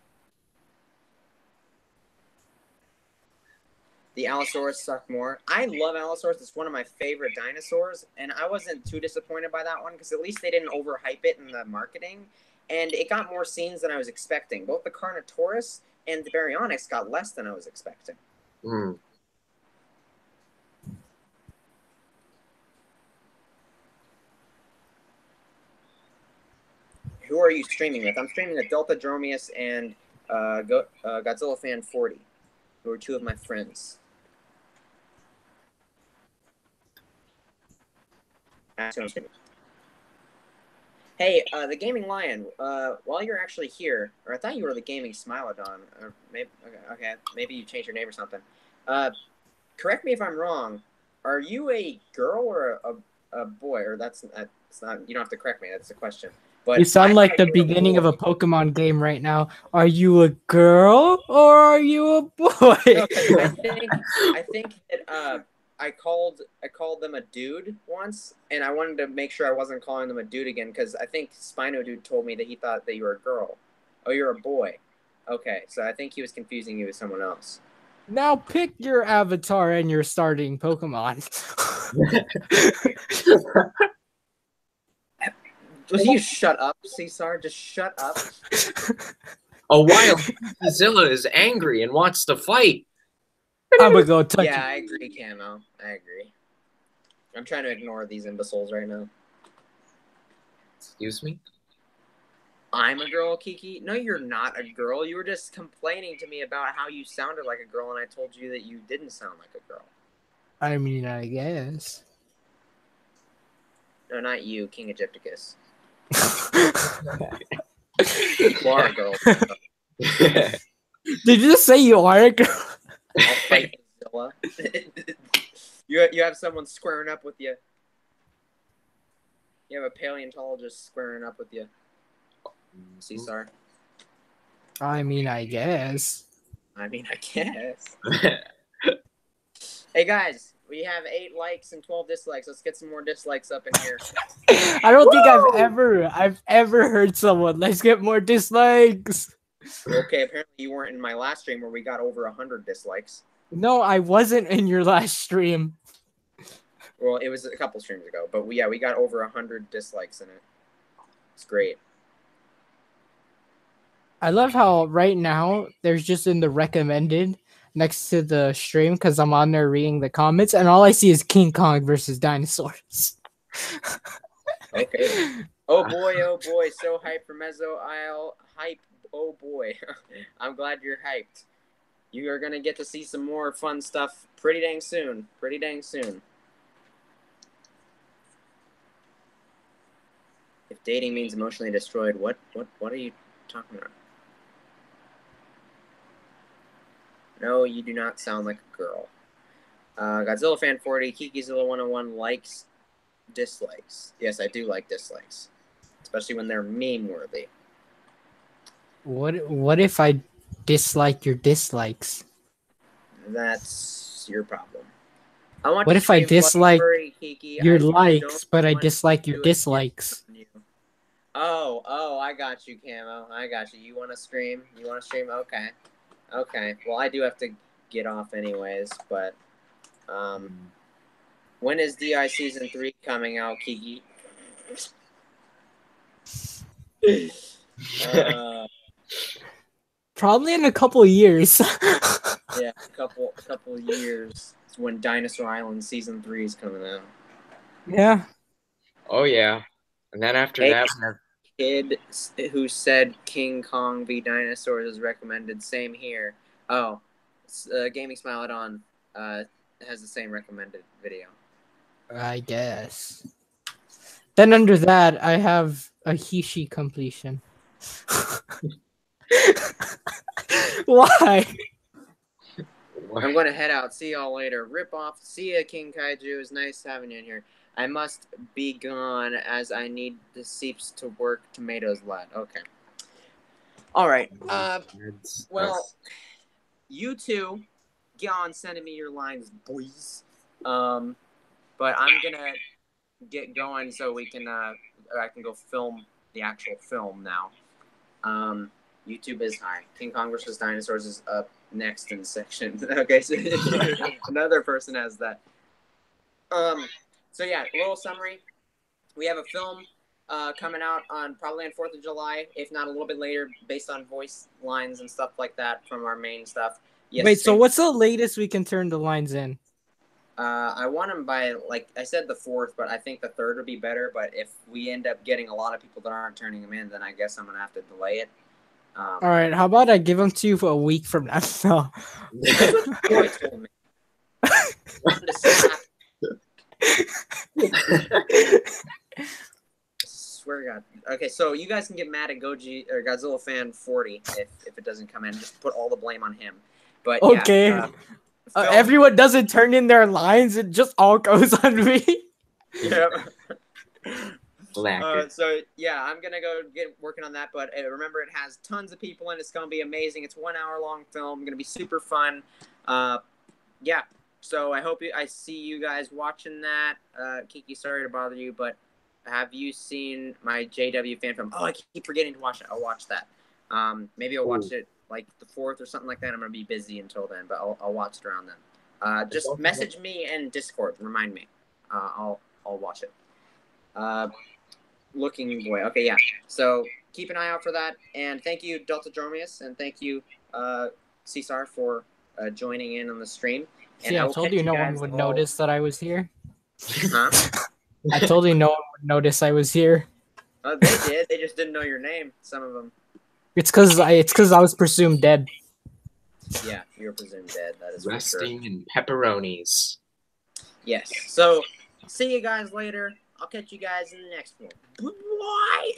The Allosaurus suck more. I love Allosaurus. It's one of my favorite dinosaurs, and I wasn't too disappointed by that one because at least they didn't overhype it in the marketing, and it got more scenes than I was expecting. Both the Carnotaurus and the Baryonyx got less than I was expecting. Hmm. Who are you streaming with? I'm streaming with Delta Dromius and Godzilla Fan 40, who are two of my friends. Hey, the Gaming Lion, while you're actually here, or I thought you were the Gaming Smilodon, or maybe you changed your name or something. Correct me if I'm wrong. Are you a girl or a boy? Or that's not. You don't have to correct me. That's the question. But you sound like the beginning of a Pokemon game right now. Are you a girl or are you a boy? No, I think that I called them a dude once, and I wanted to make sure I wasn't calling them a dude again because I think Spino Dude told me that he thought that you were a girl. Oh, you're a boy. Okay, so I think he was confusing you with someone else. Now pick your avatar and your starting Pokemon. Will you shut up, Cesar? Just shut up. A wild Kikizilla is angry and wants to fight. I'm gonna go touch I agree, Camo. I agree. I'm trying to ignore these imbeciles right now. Excuse me? I'm a girl, Kiki? No, you're not a girl. You were just complaining to me about how you sounded like a girl, and I told you that you didn't sound like a girl. I mean, I guess. No, not you, King Egypticus. You are a girl. Did you just say you are a girl? I'll fight Godzilla. You have someone squaring up with you. You have a paleontologist squaring up with you. Caesar. I mean, I guess. I guess. Hey guys, we have 8 likes and 12 dislikes. Let's get some more dislikes up in here. I don't think I've ever heard someone. Let's get more dislikes. Okay, apparently you weren't in my last stream where we got over 100 dislikes. No, I wasn't in your last stream. Well, it was a couple streams ago, but we got over 100 dislikes in it. It's great. I love how right now there's just in the recommended next to the stream because I'm on there reading the comments, and all I see is King Kong versus dinosaurs. Okay. Oh boy, so hyped for Mezzo Isle. Hype, oh boy. I'm glad you're hyped. You are going to get to see some more fun stuff pretty dang soon. Pretty dang soon. If dating means emotionally destroyed, what are you talking about? No, you do not sound like a girl. Godzilla fan 40, Kikizilla101 likes dislikes. Yes, I do like dislikes, especially when they're meme worthy. What if I dislike your dislikes? That's your problem. I want what if I dislike Kiki. your likes, but I dislike your dislikes? Oh, I got you, Camo. I got you. You want to stream? Okay. Well, I do have to get off anyways, but when is DI Season 3 coming out, Kiki? Probably in a couple years. Yeah, a couple years. It's when Dinosaur Island Season 3 is coming out. Yeah. Oh, yeah. And then after that... Kid who said King Kong v Dinosaurs is recommended. Same here. Oh, Gaming Smile It On has the same recommended video. I guess. Then under that, I have a Hishi completion. Why? I'm going to head out. See y'all later. Rip off. See ya, King Kaiju. It's nice having you in here. I must be gone as I need the seeps to work. Tomatoes lad. Okay. All right. Well, you two, get on sending me your lines, boys. But I'm gonna get going so we can. I can go film the actual film now. YouTube is high. King Kong vs. Dinosaurs is up next in the section. Okay, so another person has that. So yeah, a little summary. We have a film coming out probably on 4th of July, if not a little bit later, based on voice lines and stuff like that from our main stuff. Yes, wait, so what's the latest we can turn the lines in? I want them by, like I said, the 4th, but I think the 3rd would be better. But if we end up getting a lot of people that aren't turning them in, then I guess I'm going to have to delay it. All right, how about I give them to you for a week from now? So. That's what Troy told me. Swear to God. Okay, so you guys can get mad at Goji or Godzilla fan 40 if it doesn't come in. Just put all the blame on him. But okay. Yeah, everyone doesn't turn in their lines. It just all goes on me. Yep. So yeah, I'm gonna go get working on that. But remember, it has tons of people in. It's gonna be amazing. It's 1 hour long film. Gonna be super fun. Yeah. So I hope I see you guys watching that. Kiki, sorry to bother you, but have you seen my JW fan film? Oh, I keep forgetting to watch it. I'll watch that. Maybe I'll watch it like the 4th or something like that. I'm gonna be busy until then, but I'll watch it around then. Just message me in Discord. Remind me. I'll watch it. Looking boy. Okay, yeah. So keep an eye out for that. And thank you, Delta Dromius, and thank you, Caesar, for joining in on the stream. And I told you no one would notice that I was here. Huh? I told you no one would notice I was here. They did. They just didn't know your name. Some of them. It's because I was presumed dead. Yeah, you were presumed dead. That is Resting for sure. in pepperonis. Yes. So, see you guys later. I'll catch you guys in the next one. Bye.